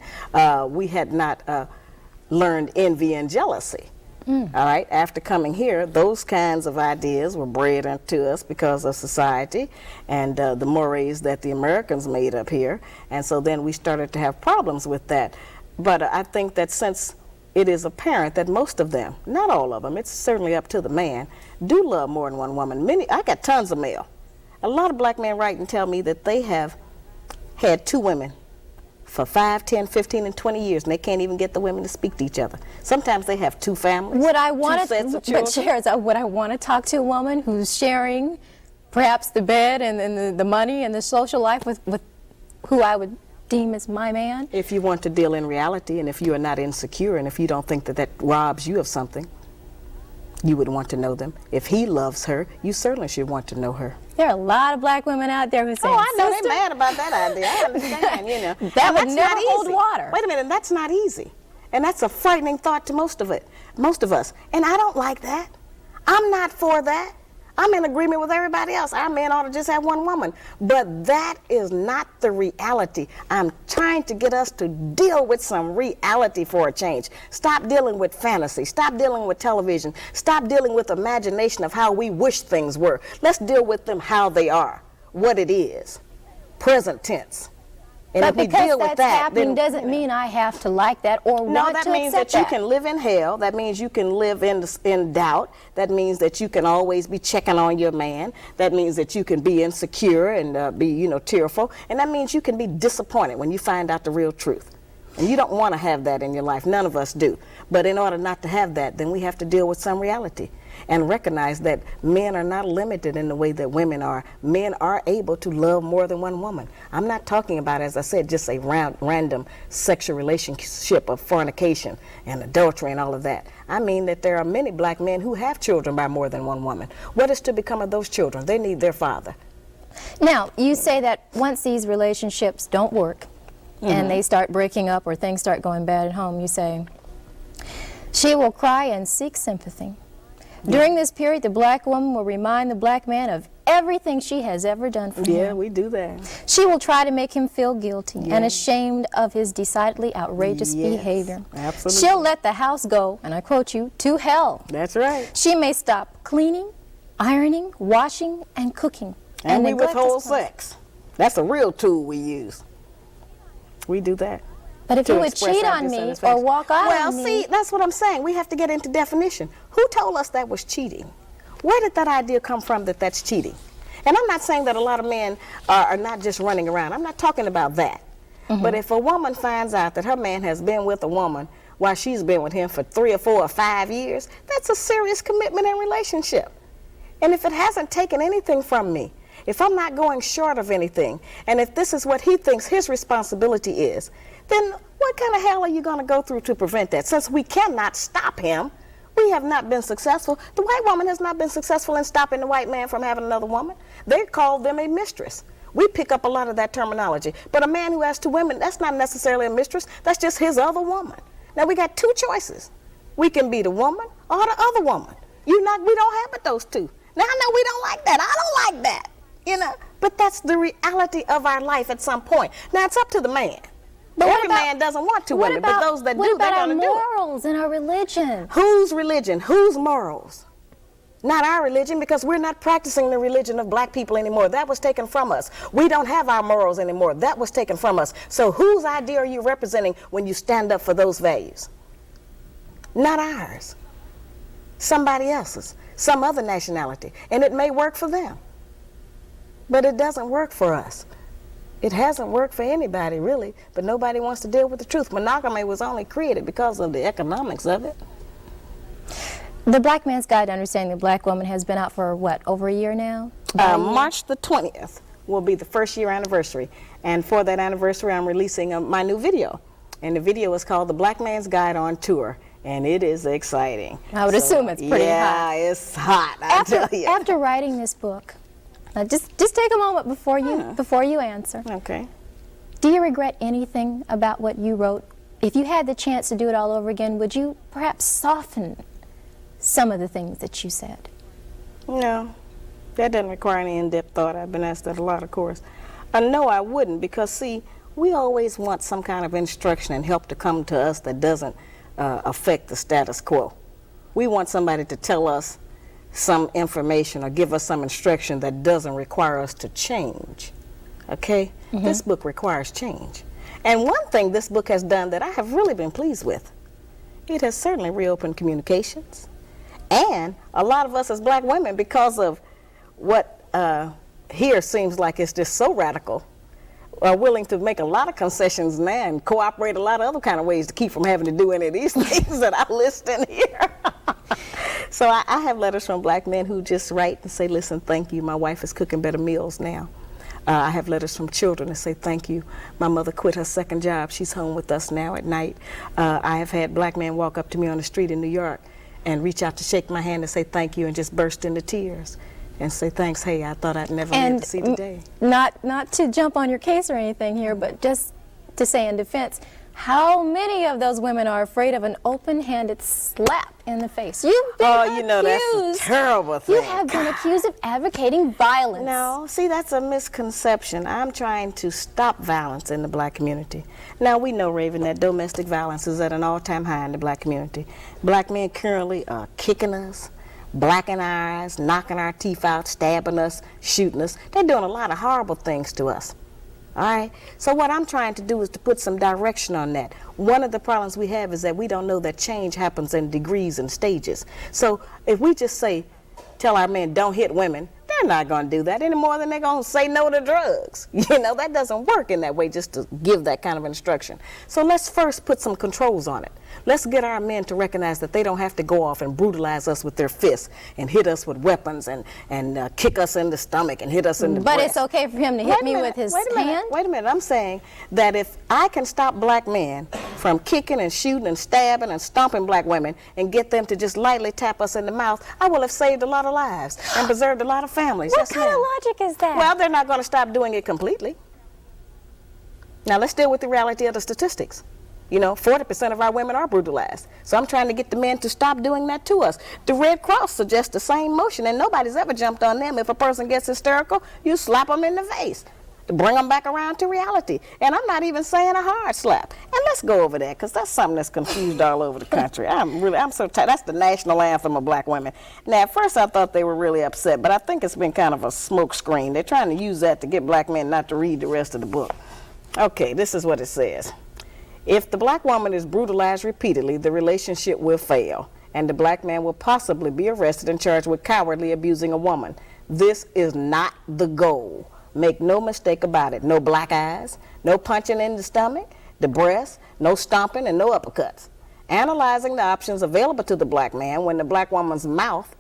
We had not learned envy and jealousy. All right, after coming here, those kinds of ideas were bred into us because of society and the mores that the Americans made up here. And so then we started to have problems with that. But I think that since it is apparent that most of them, not all of them, it's certainly up to the man, do love more than one woman. I got tons of mail. A lot of black men write and tell me that they have had two women for 5, 10, 15, and 20 years, and they can't even get the women to speak to each other. Sometimes they have two families, Would I want two sets of children. but Sharon, would I want to talk to a woman who's sharing perhaps the bed and the money and the social life with who I would deem as my man? If you want to deal in reality, and if you are not insecure, and if you don't think that that robs you of something, you would want to know them. If he loves her, you certainly should want to know her. There are a lot of black women out there who say, Oh, I know "Sister, they're mad about that idea. I understand, you know. That And would that's never not hold easy. water. Wait a minute, that's not easy. And that's a frightening thought to most of us. And I don't like that. I'm not for that. I'm in agreement with everybody else. Our men ought to just have one woman. But that is not the reality. I'm trying to get us to deal with some reality for a change. Stop dealing with fantasy. Stop dealing with television. Stop dealing with imagination of how we wish things were. Let's deal with them how they are, what it is, present tense. And but if we because deal that's with that, happening then, doesn't mean I have to like that or no, want that to means accept that you can live in hell. That means you can live in doubt. That means that you can always be checking on your man. That means that you can be insecure and be, you know, tearful. And that means you can be disappointed when you find out the real truth. And you don't want to have that in your life. None of us do. But in order not to have that, then we have to deal with some reality and recognize that men are not limited in the way that women are. Men are able to love more than one woman. I'm not talking about, as I said, just a random sexual relationship of fornication and adultery and all of that. I mean that there are many black men who have children by more than one woman. What is to become of those children? They need their father. Now, you say that once these relationships don't work and they start breaking up or things start going bad at home, you say, she will cry and seek sympathy. During this period, the black woman will remind the black man of everything she has ever done for him. Yeah, we do that. She will try to make him feel guilty and ashamed of his decidedly outrageous behavior. Absolutely. She'll let the house go, and I quote you, to hell. That's right. She may stop cleaning, ironing, washing, and cooking. And we neglect his withhold place. sex. That's a real tool we use. We do that. But if to you would express cheat our on me dissatisfaction. or walk out Well, on me... see, that's what I'm saying. We have to get into definition. Who told us that was cheating? Where did that idea come from that that's cheating? And I'm not saying that a lot of men are not just running around. I'm not talking about that. But if a woman finds out that her man has been with a woman while she's been with him for 3 or 4 or 5 years, that's a serious commitment and relationship. And if it hasn't taken anything from me, if I'm not going short of anything, and if this is what he thinks his responsibility is, then what kind of hell are you going to go through to prevent that? Since we cannot stop him, we have not been successful. The white woman has not been successful in stopping the white man from having another woman. They call them a mistress. We pick up a lot of that terminology. But a man who has 2 women, that's not necessarily a mistress. That's just his other woman. Now, we got 2 choices. We can be the woman or the other woman. We don't have but those 2. Now, I know we don't like that. I don't like that, you know. But that's the reality of our life at some point. Now, it's up to the man. But every man doesn't want 2 women, but those that do, they're going to do it. What about our morals and our religion? Whose religion? Whose morals? Not our religion, because we're not practicing the religion of black people anymore. That was taken from us. We don't have our morals anymore. That was taken from us. So whose idea are you representing when you stand up for those values? Not ours. Somebody else's, some other nationality. And it may work for them, but it doesn't work for us. It hasn't worked for anybody, really, but nobody wants to deal with the truth. Monogamy was only created because of the economics of it. The Black Man's Guide to Understanding the Black Woman has been out for, what, over a year now? March the 20th will be the first year anniversary. And for that anniversary, I'm releasing my new video. And the video is called The Black Man's Guide on Tour. And it is exciting. I would assume it's pretty hot. Yeah, it's hot, I tell you. After writing this book, just take a moment before you answer. Okay. Do you regret anything about what you wrote? If you had the chance to do it all over again, would you perhaps soften some of the things that you said? No, that doesn't require any in-depth thought. I've been asked that a lot, of course. No, I wouldn't, because see, we always want some kind of instruction and help to come to us that doesn't affect the status quo. We want somebody to tell us some information or give us some instruction that doesn't require us to change. Okay? This book requires change. And one thing this book has done that I have really been pleased with, it has certainly reopened communications. And a lot of us as black women, because of what here seems like it's just so radical, are willing to make a lot of concessions now and cooperate a lot of other kind of ways to keep from having to do any of these things that I list in here. So I have letters from black men who just write and say, listen, thank you, my wife is cooking better meals now. I have letters from children that say, thank you, my mother quit her second job, she's home with us now at night. I have had black men walk up to me on the street in New York and reach out to shake my hand and say thank you and just burst into tears and say thanks, hey, I thought I'd never live to see the day. Not to jump on your case or anything here, but just to say in defense, how many of those women are afraid of an open-handed slap in the face? You've been accused. You know, that's a terrible thing. You have been accused of advocating violence. No, see, that's a misconception. I'm trying to stop violence in the black community. Now, we know, Raven, that domestic violence is at an all-time high in the black community. Black men currently are kicking us, blacking our eyes, knocking our teeth out, stabbing us, shooting us. They're doing a lot of horrible things to us. All right, so what I'm trying to do is to put some direction on that. One of the problems we have is that we don't know that change happens in degrees and stages. So if we just tell our men don't hit women, they're not going to do that any more than they're going to say no to drugs. You know, that doesn't work in that way, just to give that kind of instruction. So let's first put some controls on it. Let's get our men to recognize that they don't have to go off and brutalize us with their fists and hit us with weapons and kick us in the stomach and hit us in the breast. But it's okay for him to hit me with his hand? Wait a minute. I'm saying that if I can stop black men from kicking and shooting and stabbing and stomping black women and get them to just lightly tap us in the mouth, I will have saved a lot of lives and preserved a lot of families. What kind of logic is that? Well, they're not going to stop doing it completely. Now, let's deal with the reality of the statistics. You know, 40% of our women are brutalized. So I'm trying to get the men to stop doing that to us. The Red Cross suggests the same motion, and nobody's ever jumped on them. If a person gets hysterical, you slap them in the face to bring them back around to reality. And I'm not even saying a hard slap. And let's go over that, because that's something that's confused all over the country. I'm so tired. That's the national anthem of black women. Now, at first I thought they were really upset, but I think it's been kind of a smoke screen. They're trying to use that to get black men not to read the rest of the book. Okay, this is what it says. If the black woman is brutalized repeatedly, the relationship will fail, and the black man will possibly be arrested and charged with cowardly abusing a woman. This is not the goal. Make no mistake about it. No black eyes, no punching in the stomach, the breast, no stomping, and no uppercuts. Analyzing the options available to the black man when the black woman's mouth,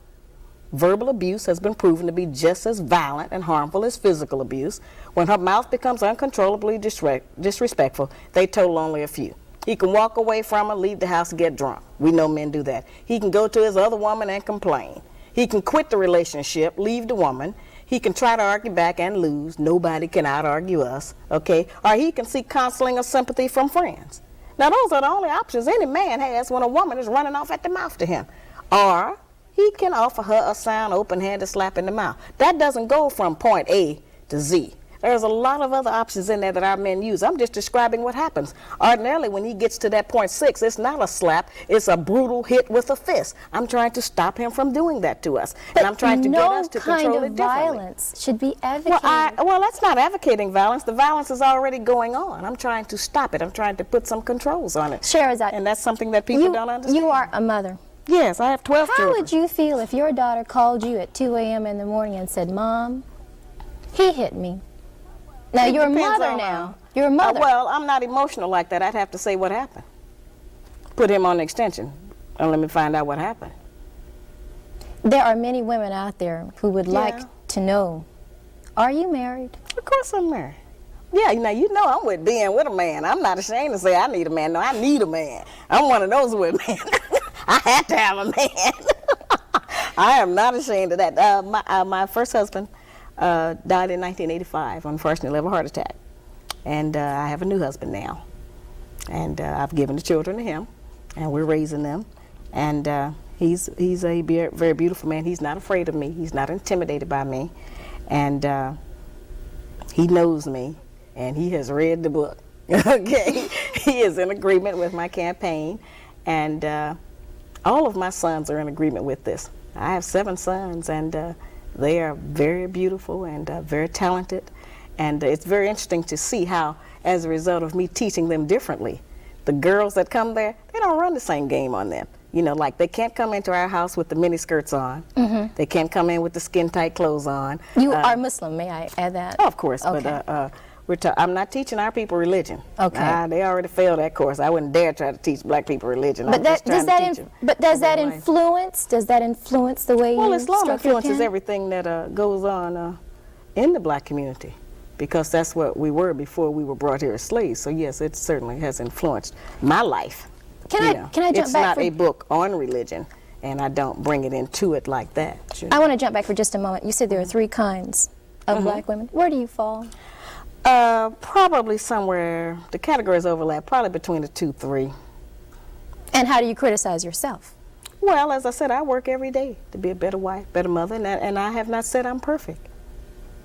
verbal abuse has been proven to be just as violent and harmful as physical abuse. When her mouth becomes uncontrollably disrespectful, they total only a few. He can walk away from her, leave the house, get drunk. We know men do that. He can go to his other woman and complain. He can quit the relationship, leave the woman. He can try to argue back and lose. Nobody can out-argue us, okay? Or he can seek counseling or sympathy from friends. Now, those are the only options any man has when a woman is running off at the mouth to him. Or he can offer her a sound, open-handed slap in the mouth. That doesn't go from point A to Z. There's a lot of other options in there that our men use. I'm just describing what happens. Ordinarily, when he gets to that point 6, it's not a slap, it's a brutal hit with a fist. I'm trying to stop him from doing that to us. But and I'm trying to get us to control it no kind of differently. violence should be advocated. Well, that's not advocating violence. The violence is already going on. I'm trying to stop it. I'm trying to put some controls on it. Sherazade, and that's something that people don't understand. You are a mother. Yes, I have 12 children. How would you feel if your daughter called you at 2 a.m. in the morning and said, Mom, he hit me? Now, you're a mother now. You're a mother. Well, I'm not emotional like that. I'd have to say what happened. Put him on the extension and let me find out what happened. There are many women out there who would like to know, are you married? Of course I'm married. Yeah, now you know I'm being with a man. I'm not ashamed to say I need a man. No, I need a man. I'm one of those with men. I had to have a man. I am not ashamed of that. My first husband died in 1985, unfortunately, of a heart attack. And I have a new husband now. And I've given the children to him, and we're raising them. And he's a very beautiful man. He's not afraid of me. He's not intimidated by me. And he knows me, and he has read the book. Okay? He is in agreement with my campaign. And all of my sons are in agreement with this. I have 7 sons, and they are very beautiful and very talented. And it's very interesting to see how, as a result of me teaching them differently, the girls that come there, they don't run the same game on them. You know, like they can't come into our house with the mini skirts on. Mm-hmm. They can't come in with the skin tight clothes on. You are Muslim, may I add that? Oh, of course, okay. But I'm not teaching our people religion. Okay. They already failed that course. I wouldn't dare try to teach black people religion. But does that influence the way you Islam influences your everything that goes on in the black community, because that's what we were before we were brought here as slaves. So yes, it certainly has influenced my life. Can I jump back? It's not a book on religion, and I don't bring it into it like that. I want to jump back for just a moment. You said there are 3 kinds of black women. Where do you fall? Probably somewhere, the categories overlap, probably between the 2, 3. And how do you criticize yourself? Well, as I said, I work every day to be a better wife, better mother, and I have not said I'm perfect.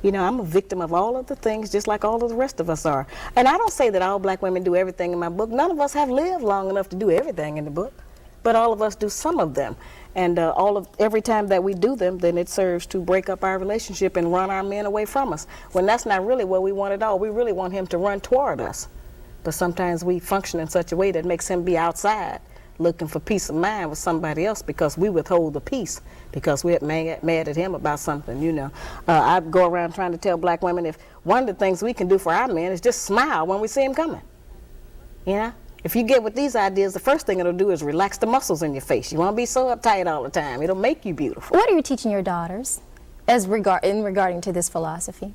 You know, I'm a victim of all of the things just like all of the rest of us are. And I don't say that all black women do everything in my book. None of us have lived long enough to do everything in the book, but all of us do some of them. And every time that we do them, then it serves to break up our relationship and run our men away from us, when that's not really what we want at all. We really want him to run toward us. But sometimes we function in such a way that makes him be outside looking for peace of mind with somebody else, because we withhold the peace because we're mad at him about something, you know. I go around trying to tell black women, if one of the things we can do for our men is just smile when we see him coming, you know. If you get with these ideas, the first thing it'll do is relax the muscles in your face. You won't be so uptight all the time. It'll make you beautiful. What are you teaching your daughters regarding to this philosophy?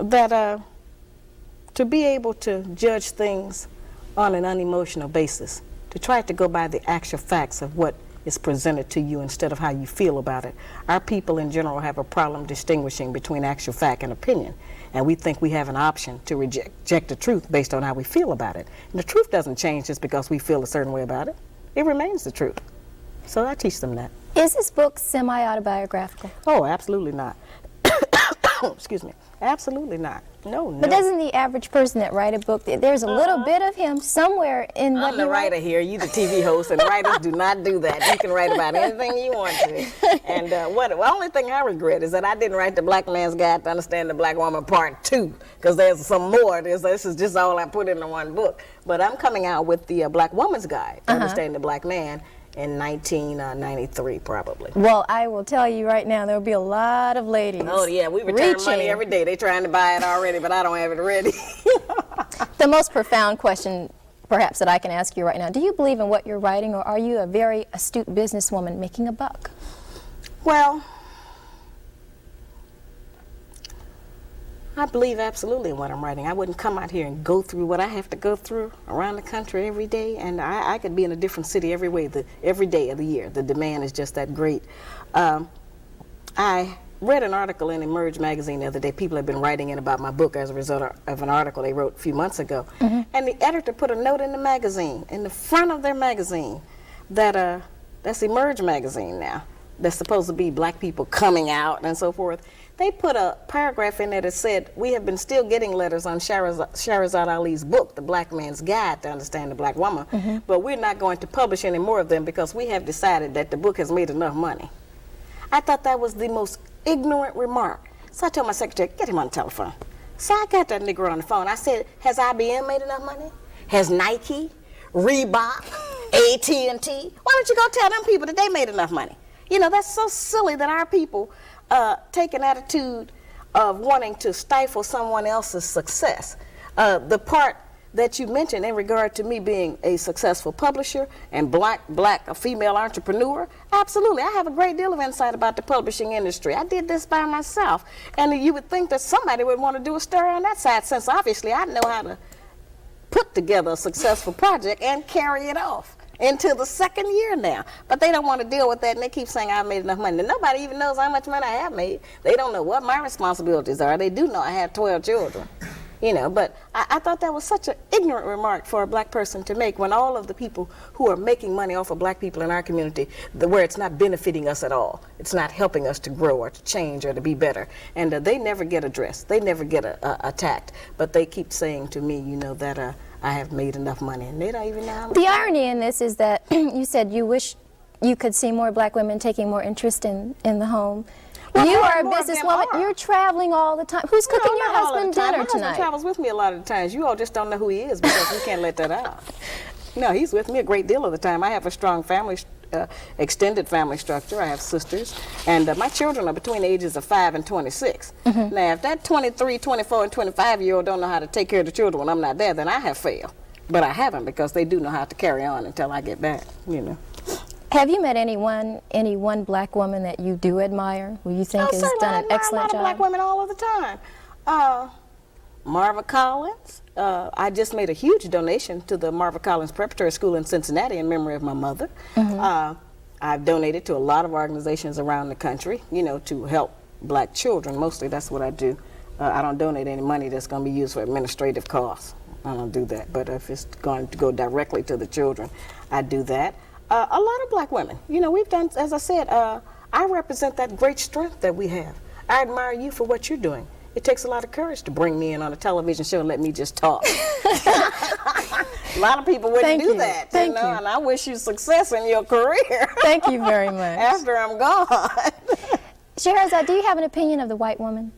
That to be able to judge things on an unemotional basis, to try to go by the actual facts of what is presented to you instead of how you feel about it. Our people in general have a problem distinguishing between actual fact and opinion, and we think we have an option to reject the truth based on how we feel about it. And the truth doesn't change just because we feel a certain way about it. It remains the truth. So I teach them that. Is this book semi-autobiographical? Oh, absolutely not. Excuse me. Absolutely not. No. But doesn't the average person that write a book, there's a little bit of him somewhere in what I'm the writer here. You the TV host, and writers do not do that. You can write about anything you want to. And the only thing I regret is that I didn't write the Black Man's Guide to Understand the Black Woman Part 2, because there's some more. This is just all I put into one book. But I'm coming out with the Black Woman's Guide to Understand the Black Man in 1993, probably. Well, I will tell you right now, there will be a lot of ladies. Oh yeah, we return money every day. They're trying to buy it already, but I don't have it ready. The most profound question, perhaps, that I can ask you right now: do you believe in what you're writing, or are you a very astute businesswoman making a buck? Well, I believe absolutely in what I'm writing. I wouldn't come out here and go through what I have to go through around the country every day, and I could be in a different city every day of the year. The demand is just that great. I read an article in Emerge magazine the other day. People have been writing in about my book as a result of an article they wrote a few months ago. And the editor put a note in the magazine, in the front of their magazine, that that's Emerge magazine now, that's supposed to be black people coming out and so forth, they put a paragraph in there that said, we have been still getting letters on Shahrazad Ali's book, The Black Man's Guide to Understand the Black Woman, but we're not going to publish any more of them because we have decided that the book has made enough money. I thought that was the most ignorant remark. So I told my secretary, get him on the telephone. So I got that nigger on the phone. I said, has IBM made enough money? Has Nike, Reebok, AT&T? Why don't you go tell them people that they made enough money? You know, that's so silly that our people take an attitude of wanting to stifle someone else's success. The part that you mentioned in regard to me being a successful publisher and a female entrepreneur, absolutely. I have a great deal of insight about the publishing industry. I did this by myself. And you would think that somebody would want to do a story on that side, since obviously I know how to put together a successful project and carry it off into the second year now. But they don't want to deal with that, and they keep saying I've made enough money. And nobody even knows how much money I have made. They don't know what my responsibilities are. They do know I have 12 children. You know, but I thought that was such an ignorant remark for a black person to make, when all of the people who are making money off of black people in our community, where it's not benefiting us at all, it's not helping us to grow or to change or to be better, and they never get addressed, they never get attacked, but they keep saying to me, you know, that I have made enough money, and they don't even know how much. The irony in this is that you said you wish you could see more black women taking more interest in the home. Well, you are a businesswoman. You're traveling all the time. Who's cooking your husband dinner tonight? My husband travels with me a lot of the times. You all just don't know who he is because we can't let that out. No, he's with me a great deal of the time. I have a strong family, extended family structure. I have sisters, and my children are between the ages of 5 and 26. Now, if that 23, 24, and 25-year-old don't know how to take care of the children when I'm not there, then I have failed. But I haven't, because they do know how to carry on until I get back, you know. Have you met any one black woman that you do admire, who you think has done an excellent job? I admire a lot of black women all of the time. Marva Collins. I just made a huge donation to the Marva Collins Preparatory School in Cincinnati in memory of my mother. I've donated to a lot of organizations around the country, you know, to help black children. Mostly that's what I do. I don't donate any money that's going to be used for administrative costs. I don't do that. But if it's going to go directly to the children, I do that. A lot of black women. You know, we've done, as I said, I represent that great strength that we have. I admire you for what you're doing. It takes a lot of courage to bring me in on a television show and let me just talk. A lot of people wouldn't do that. Thank you. And I wish you success in your career. Thank you very much. After I'm gone. Shahrazad, do you have an opinion of the white woman?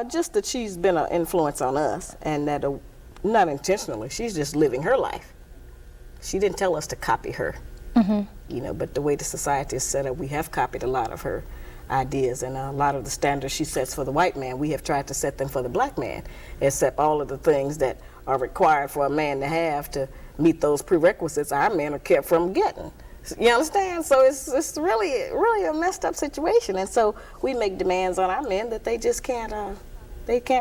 Just that she's been an influence on us, and that not intentionally, she's just living her life. She didn't tell us to copy her, you know, but the way the society is set up, we have copied a lot of her ideas, and a lot of the standards she sets for the white man, we have tried to set them for the black man, except all of the things that are required for a man to have to meet those prerequisites, our men are kept from getting. You understand? So it's really a messed up situation, and so we make demands on our men that they just can't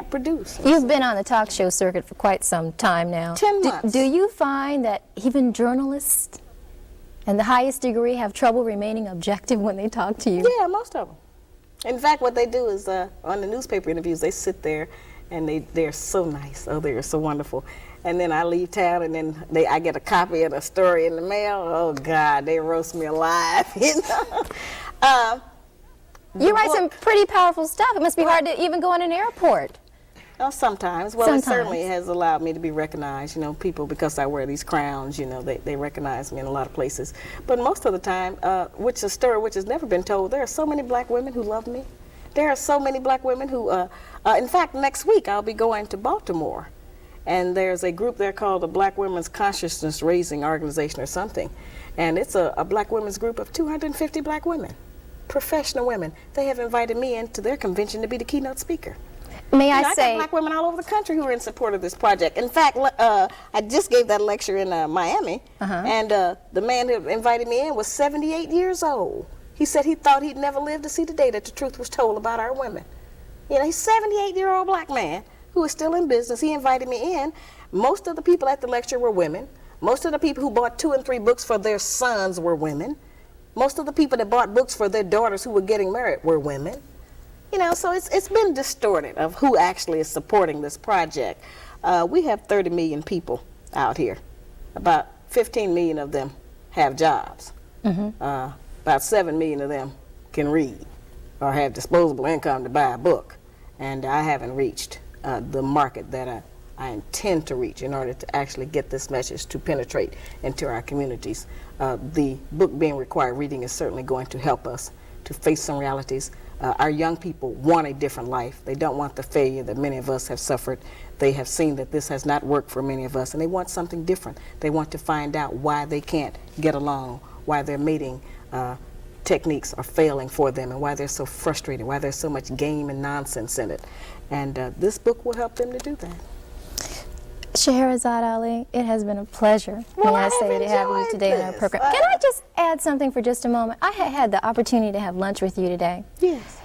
produce. You've been on the talk show circuit for quite some time now. 10 months. Do you find that even journalists and the highest degree have trouble remaining objective when they talk to you? Yeah, most of them. In fact, what they do is on the newspaper interviews, they sit there and they're so nice. Oh, they're so wonderful. And then I leave town, and then I get a copy of the story in the mail. Oh, God, they roast me alive, you know. You write some pretty powerful stuff. It must be hard to even go in an airport. Oh, sometimes. Well, it certainly has allowed me to be recognized. You know, people, because I wear these crowns, you know, they recognize me in a lot of places. But most of the time, which is a story which has never been told, there are so many black women who love me. There are so many black women who, in fact, next week I'll be going to Baltimore. And there's a group there called the Black Women's Consciousness Raising Organization or something. And it's a black women's group of 250 black women. Professional women. They have invited me into their convention to be the keynote speaker. May I got black women all over the country who are in support of this project. In fact, I just gave that lecture in Miami, and the man who invited me in was 78 years old. He said he thought he'd never live to see the day that the truth was told about our women. You know, he's a 78-year-old black man who is still in business. He invited me in. Most of the people at the lecture were women. Most of the people who bought 2 and 3 books for their sons were women. Most of the people that bought books for their daughters who were getting married were women. You know, so it's been distorted of who actually is supporting this project. We have 30 million people out here. About 15 million of them have jobs. about 7 million of them can read or have disposable income to buy a book. And I haven't reached the market that I intend to reach in order to actually get this message to penetrate into our communities. The book being required reading is certainly going to help us to face some realities. Our young people want a different life. They don't want the failure that many of us have suffered. They have seen that this has not worked for many of us, and they want something different. They want to find out why they can't get along, why their mating techniques are failing for them, and why they're so frustrated, why there's so much game and nonsense in it. And this book will help them to do that. Scheherazade Ali, it has been a pleasure, may I say, to have you today on our program. Can I just add something for just a moment? I had the opportunity to have lunch with you today. Yes.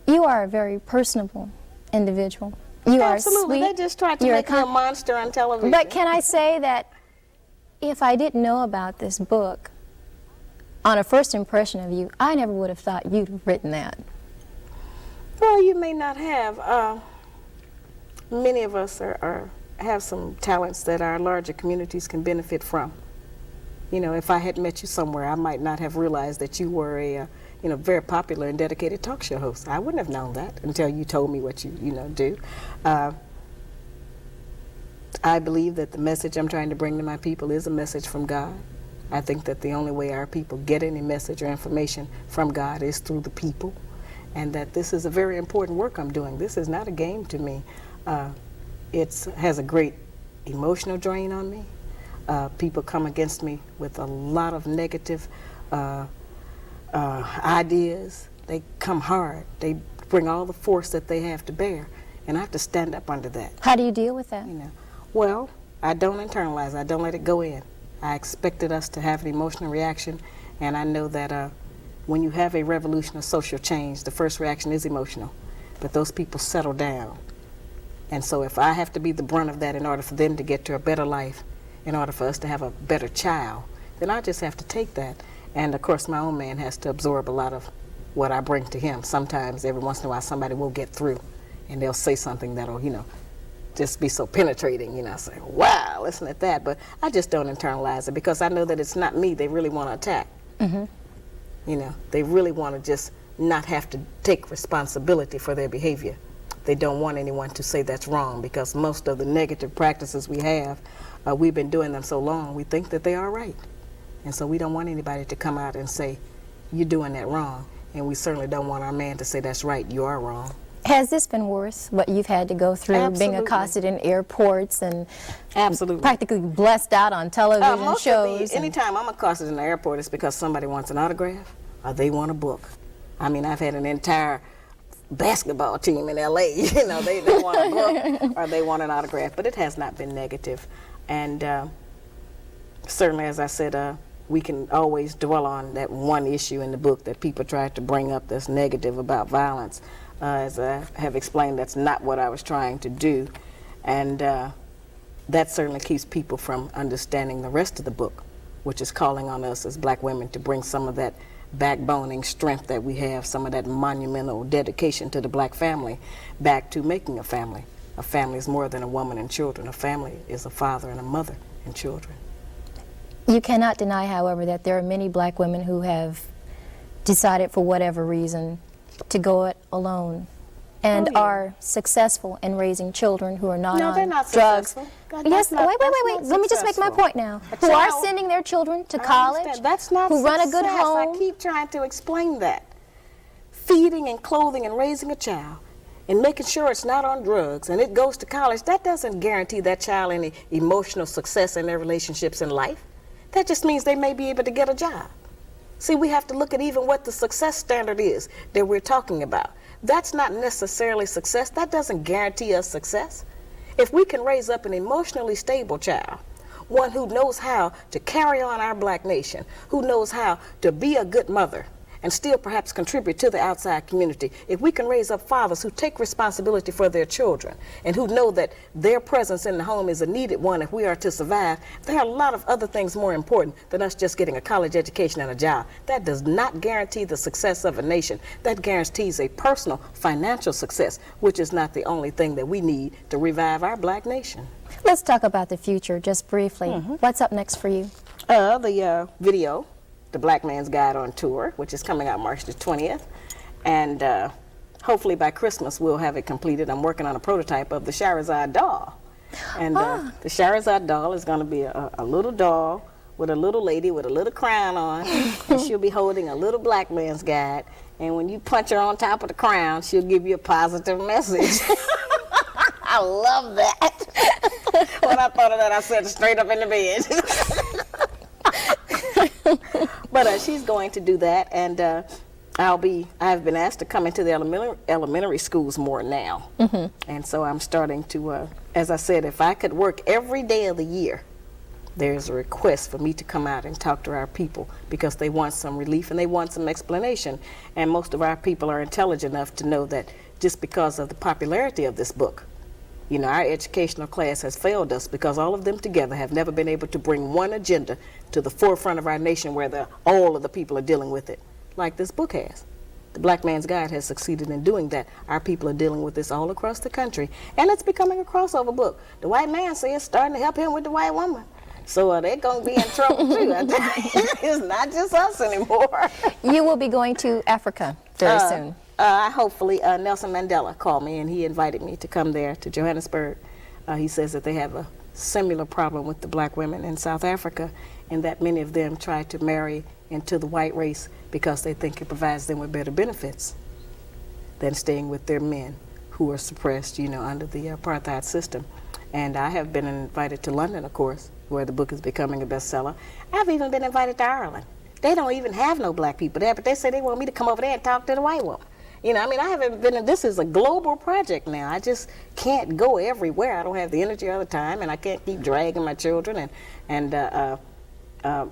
You are a very personable individual. You Absolutely. are sweet. They just tried to make me a monster on television. But can I say that if I didn't know about this book, on a first impression of you, I never would have thought you'd have written that. Well, you may not have. Many of us have some talents that our larger communities can benefit from. You know, if I had met you somewhere, I might not have realized that you were a very popular and dedicated talk show host. I wouldn't have known that until you told me what you do. I believe that the message I'm trying to bring to my people is a message from God. I think that the only way our people get any message or information from God is through the people, and that this is a very important work I'm doing. This is not a game to me. It has a great emotional drain on me. People come against me with a lot of negative ideas. They come hard. They bring all the force that they have to bear, and I have to stand up under that. How do you deal with that? Well, I don't internalize. I don't let it go in. I expected us to have an emotional reaction, and I know that when you have a revolution of social change, the first reaction is emotional, but those people settle down. And so if I have to be the brunt of that in order for them to get to a better life, in order for us to have a better child, then I just have to take that. And of course, my own man has to absorb a lot of what I bring to him. Sometimes, every once in a while, somebody will get through, and they'll say something that'll, just be so penetrating, say, wow, listen at that. But I just don't internalize it, because I know that it's not me they really want to attack. Mm-hmm. They really want to just not have to take responsibility for their behavior. They don't want anyone to say that's wrong, because most of the negative practices we have, we've been doing them so long, we think that they are right. And so we don't want anybody to come out and say, you're doing that wrong. And we certainly don't want our man to say, that's right, you are wrong. Has this been worth what you've had to go through, Absolutely. being accosted in airports and Absolutely. practically blessed out on television shows? Anytime I'm accosted in the airport, it's because somebody wants an autograph or they want a book. I mean, I've had an entire basketball team in LA, they want a book or they want an autograph, but it has not been negative. And certainly, as I said, we can always dwell on that one issue in the book that people try to bring up that's negative about violence. As I have explained, that's not what I was trying to do. And that certainly keeps people from understanding the rest of the book, which is calling on us as black women to bring some of that backboning strength that we have, some of that monumental dedication to the black family, back to making a family. A family is more than a woman and children. A family is a father and a mother and children. You cannot deny, however, that there are many black women who have decided, for whatever reason, to go it alone and are successful in raising children who are not on they're not drugs. Successful. Yes, wait. Let me just make my point now. Who are sending their children to college, that's not who success. run a good home. I keep trying to explain that. Feeding and clothing and raising a child and making sure it's not on drugs and it goes to college, that doesn't guarantee that child any emotional success in their relationships in life. That just means they may be able to get a job. See, we have to look at even what the success standard is that we're talking about. That's not necessarily success. That doesn't guarantee us success. If we can raise up an emotionally stable child, one who knows how to carry on our black nation, who knows how to be a good mother, and still perhaps contribute to the outside community, if we can raise up fathers who take responsibility for their children and who know that their presence in the home is a needed one if we are to survive, there are a lot of other things more important than us just getting a college education and a job. That does not guarantee the success of a nation. That guarantees a personal financial success, which is not the only thing that we need to revive our black nation. Let's talk about the future just briefly. What's up next for you? The video the Black Man's Guide on Tour, which is coming out March the 20th. And hopefully by Christmas we'll have it completed. I'm working on a prototype of the Shahrazad doll. And the Shahrazad doll is going to be a little doll with a little lady with a little crown on, and she'll be holding a little Black Man's Guide. And when you punch her on top of the crown, she'll give you a positive message. I love that. When I thought of that, I sat straight up in the bed. But she's going to do that, and I've been asked to come into the elementary schools more now. And so I'm starting to, as I said, if I could work every day of the year, there's a request for me to come out and talk to our people because they want some relief and they want some explanation. And most of our people are intelligent enough to know that just because of the popularity of this book, you know, our educational class has failed us because all of them together have never been able to bring one agenda to the forefront of our nation where all of the people are dealing with it, like this book has. The Black Man's Guide has succeeded in doing that. Our people are dealing with this all across the country, and it's becoming a crossover book. The white man says it's starting to help him with the white woman. So they're going to be in trouble too. It's not just us anymore. You will be going to Africa very soon. Hopefully, Nelson Mandela called me and he invited me to come there to Johannesburg. He says that they have a similar problem with the black women in South Africa, and that many of them try to marry into the white race because they think it provides them with better benefits than staying with their men who are suppressed, you know, under the apartheid system. And I have been invited to London, of course, where the book is becoming a bestseller. I've even been invited to Ireland. They don't even have no black people there, but they say they want me to come over there and talk to the white woman. You know, I mean, I haven't been, this is a global project now. I just can't go everywhere. I don't have the energy all the time, and I can't keep dragging my children and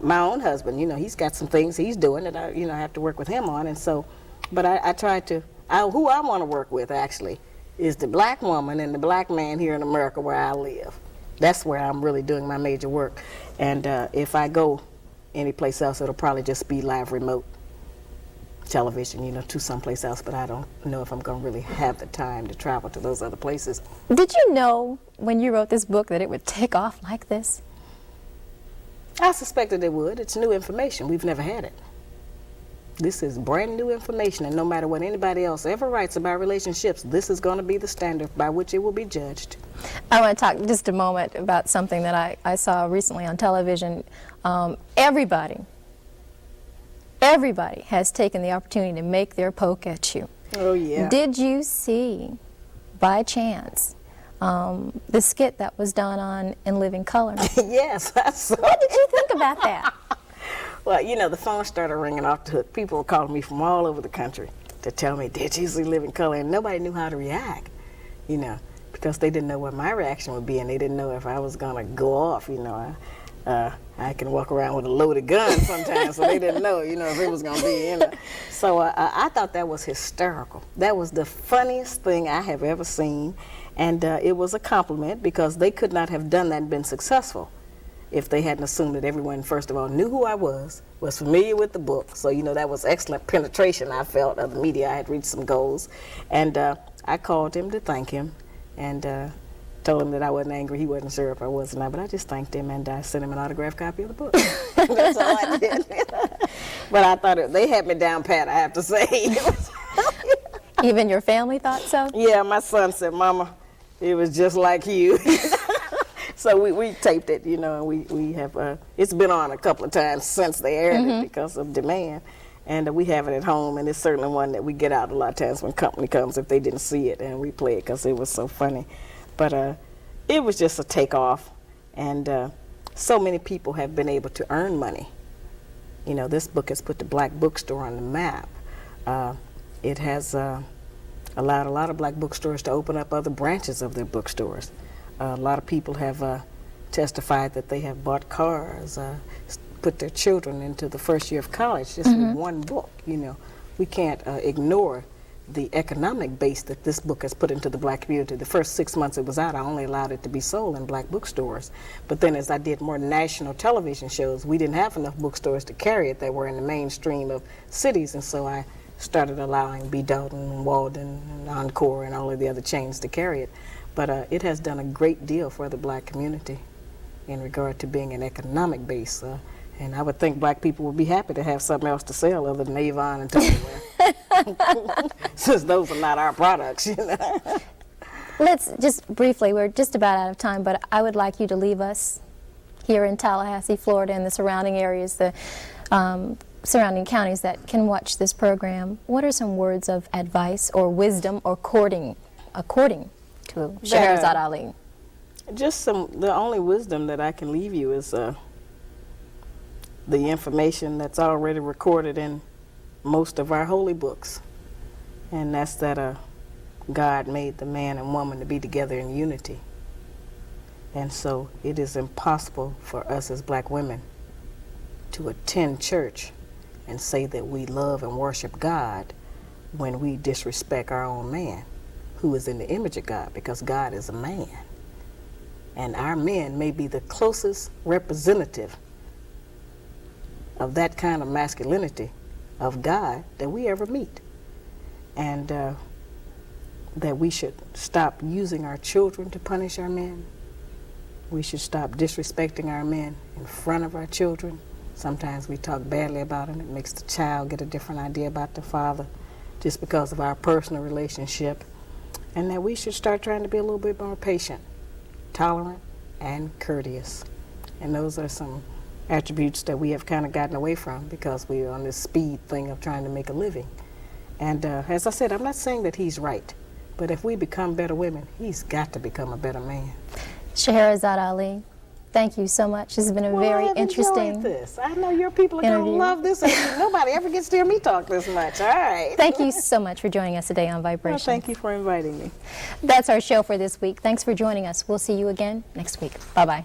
my own husband, you know, he's got some things he's doing that I, you know, have to work with him on. And so, but I try to, who I want to work with actually is the black woman and the black man here in America where I live. That's where I'm really doing my major work. And if I go anyplace else, it'll probably just be live remote television, you know, to someplace else, but I don't know if I'm going to really have the time to travel to those other places. Did you know when you wrote this book that it would take off like this? I suspected it would. It's new information. We've never had it. This is brand new information, and no matter what anybody else ever writes about relationships, this is going to be the standard by which it will be judged. I want to talk just a moment about something that I saw recently on television. Everybody has taken the opportunity to make their poke at you. Oh, yeah. Did you see, by chance, the skit that was done on In Living Color? Yes, I saw it. What did you think about that? Well, you know, the phone started ringing off the hook. People were calling me from all over the country to tell me, did you see Living Color? And nobody knew how to react, you know, because they didn't know what my reaction would be, and they didn't know if I was going to go off, you know. I can walk around with a loaded gun sometimes, so they didn't know, you know, if it was going to be in there. So I thought that was hysterical. That was the funniest thing I have ever seen, and it was a compliment because they could not have done that and been successful if they hadn't assumed that everyone, first of all, knew who I was familiar with the book. So, you know, that was excellent penetration, I felt, of the media. I had reached some goals. And I called him to thank him and told him that I wasn't angry. He wasn't sure if I was or not, but I just thanked him and I sent him an autographed copy of the book. That's all I did. But I thought they had me down pat, I have to say. Even your family thought so? Yeah, my son said, Mama, it was just like you. So we taped it, you know, and we have, it's been on a couple of times since they aired it because of demand. And we have it at home, and it's certainly one that we get out a lot of times when company comes if they didn't see it, and we play it because it was so funny. But it was just a takeoff, and so many people have been able to earn money. You know, this book has put the black bookstore on the map. It has allowed a lot of black bookstores to open up other branches of their bookstores. A lot of people have testified that they have bought cars, put their children into the first year of college just with one book. You know, we can't ignore the economic base that this book has put into the black community. The first 6 months it was out, I only allowed it to be sold in black bookstores. But then as I did more national television shows, we didn't have enough bookstores to carry it that were in the mainstream of cities, and so I started allowing B. Dalton, Walden, and Encore, and all of the other chains to carry it. But it has done a great deal for the black community in regard to being an economic base. And I would think black people would be happy to have something else to sell other than Avon and Tupperware. Since those are not our products, you know. Let's just briefly, we're just about out of time, but I would like you to leave us here in Tallahassee, Florida, and the surrounding areas, the surrounding counties that can watch this program. What are some words of advice or wisdom or according to Scheherazade Ali? Just the only wisdom that I can leave you is the information that's already recorded in most of our holy books. And that's that God made the man and woman to be together in unity. And so it is impossible for us as black women to attend church and say that we love and worship God when we disrespect our own man, who is in the image of God, because God is a man. And our men may be the closest representative of that kind of masculinity of God that we ever meet. And that we should stop using our children to punish our men. We should stop disrespecting our men in front of our children. Sometimes we talk badly about them. It makes the child get a different idea about the father just because of our personal relationship. And that we should start trying to be a little bit more patient, tolerant, and courteous. And those are some attributes that we have kind of gotten away from because we're on this speed thing of trying to make a living. And as I said, I'm not saying that he's right, but if we become better women, he's got to become a better man. Scheherazade Ali, thank you so much. This has been a very interesting this. I know your people are going to love this. Nobody ever gets to hear me talk this much. All right. Thank you so much for joining us today on Vibrations. Well, thank you for inviting me. That's our show for this week. Thanks for joining us. We'll see you again next week. Bye-bye.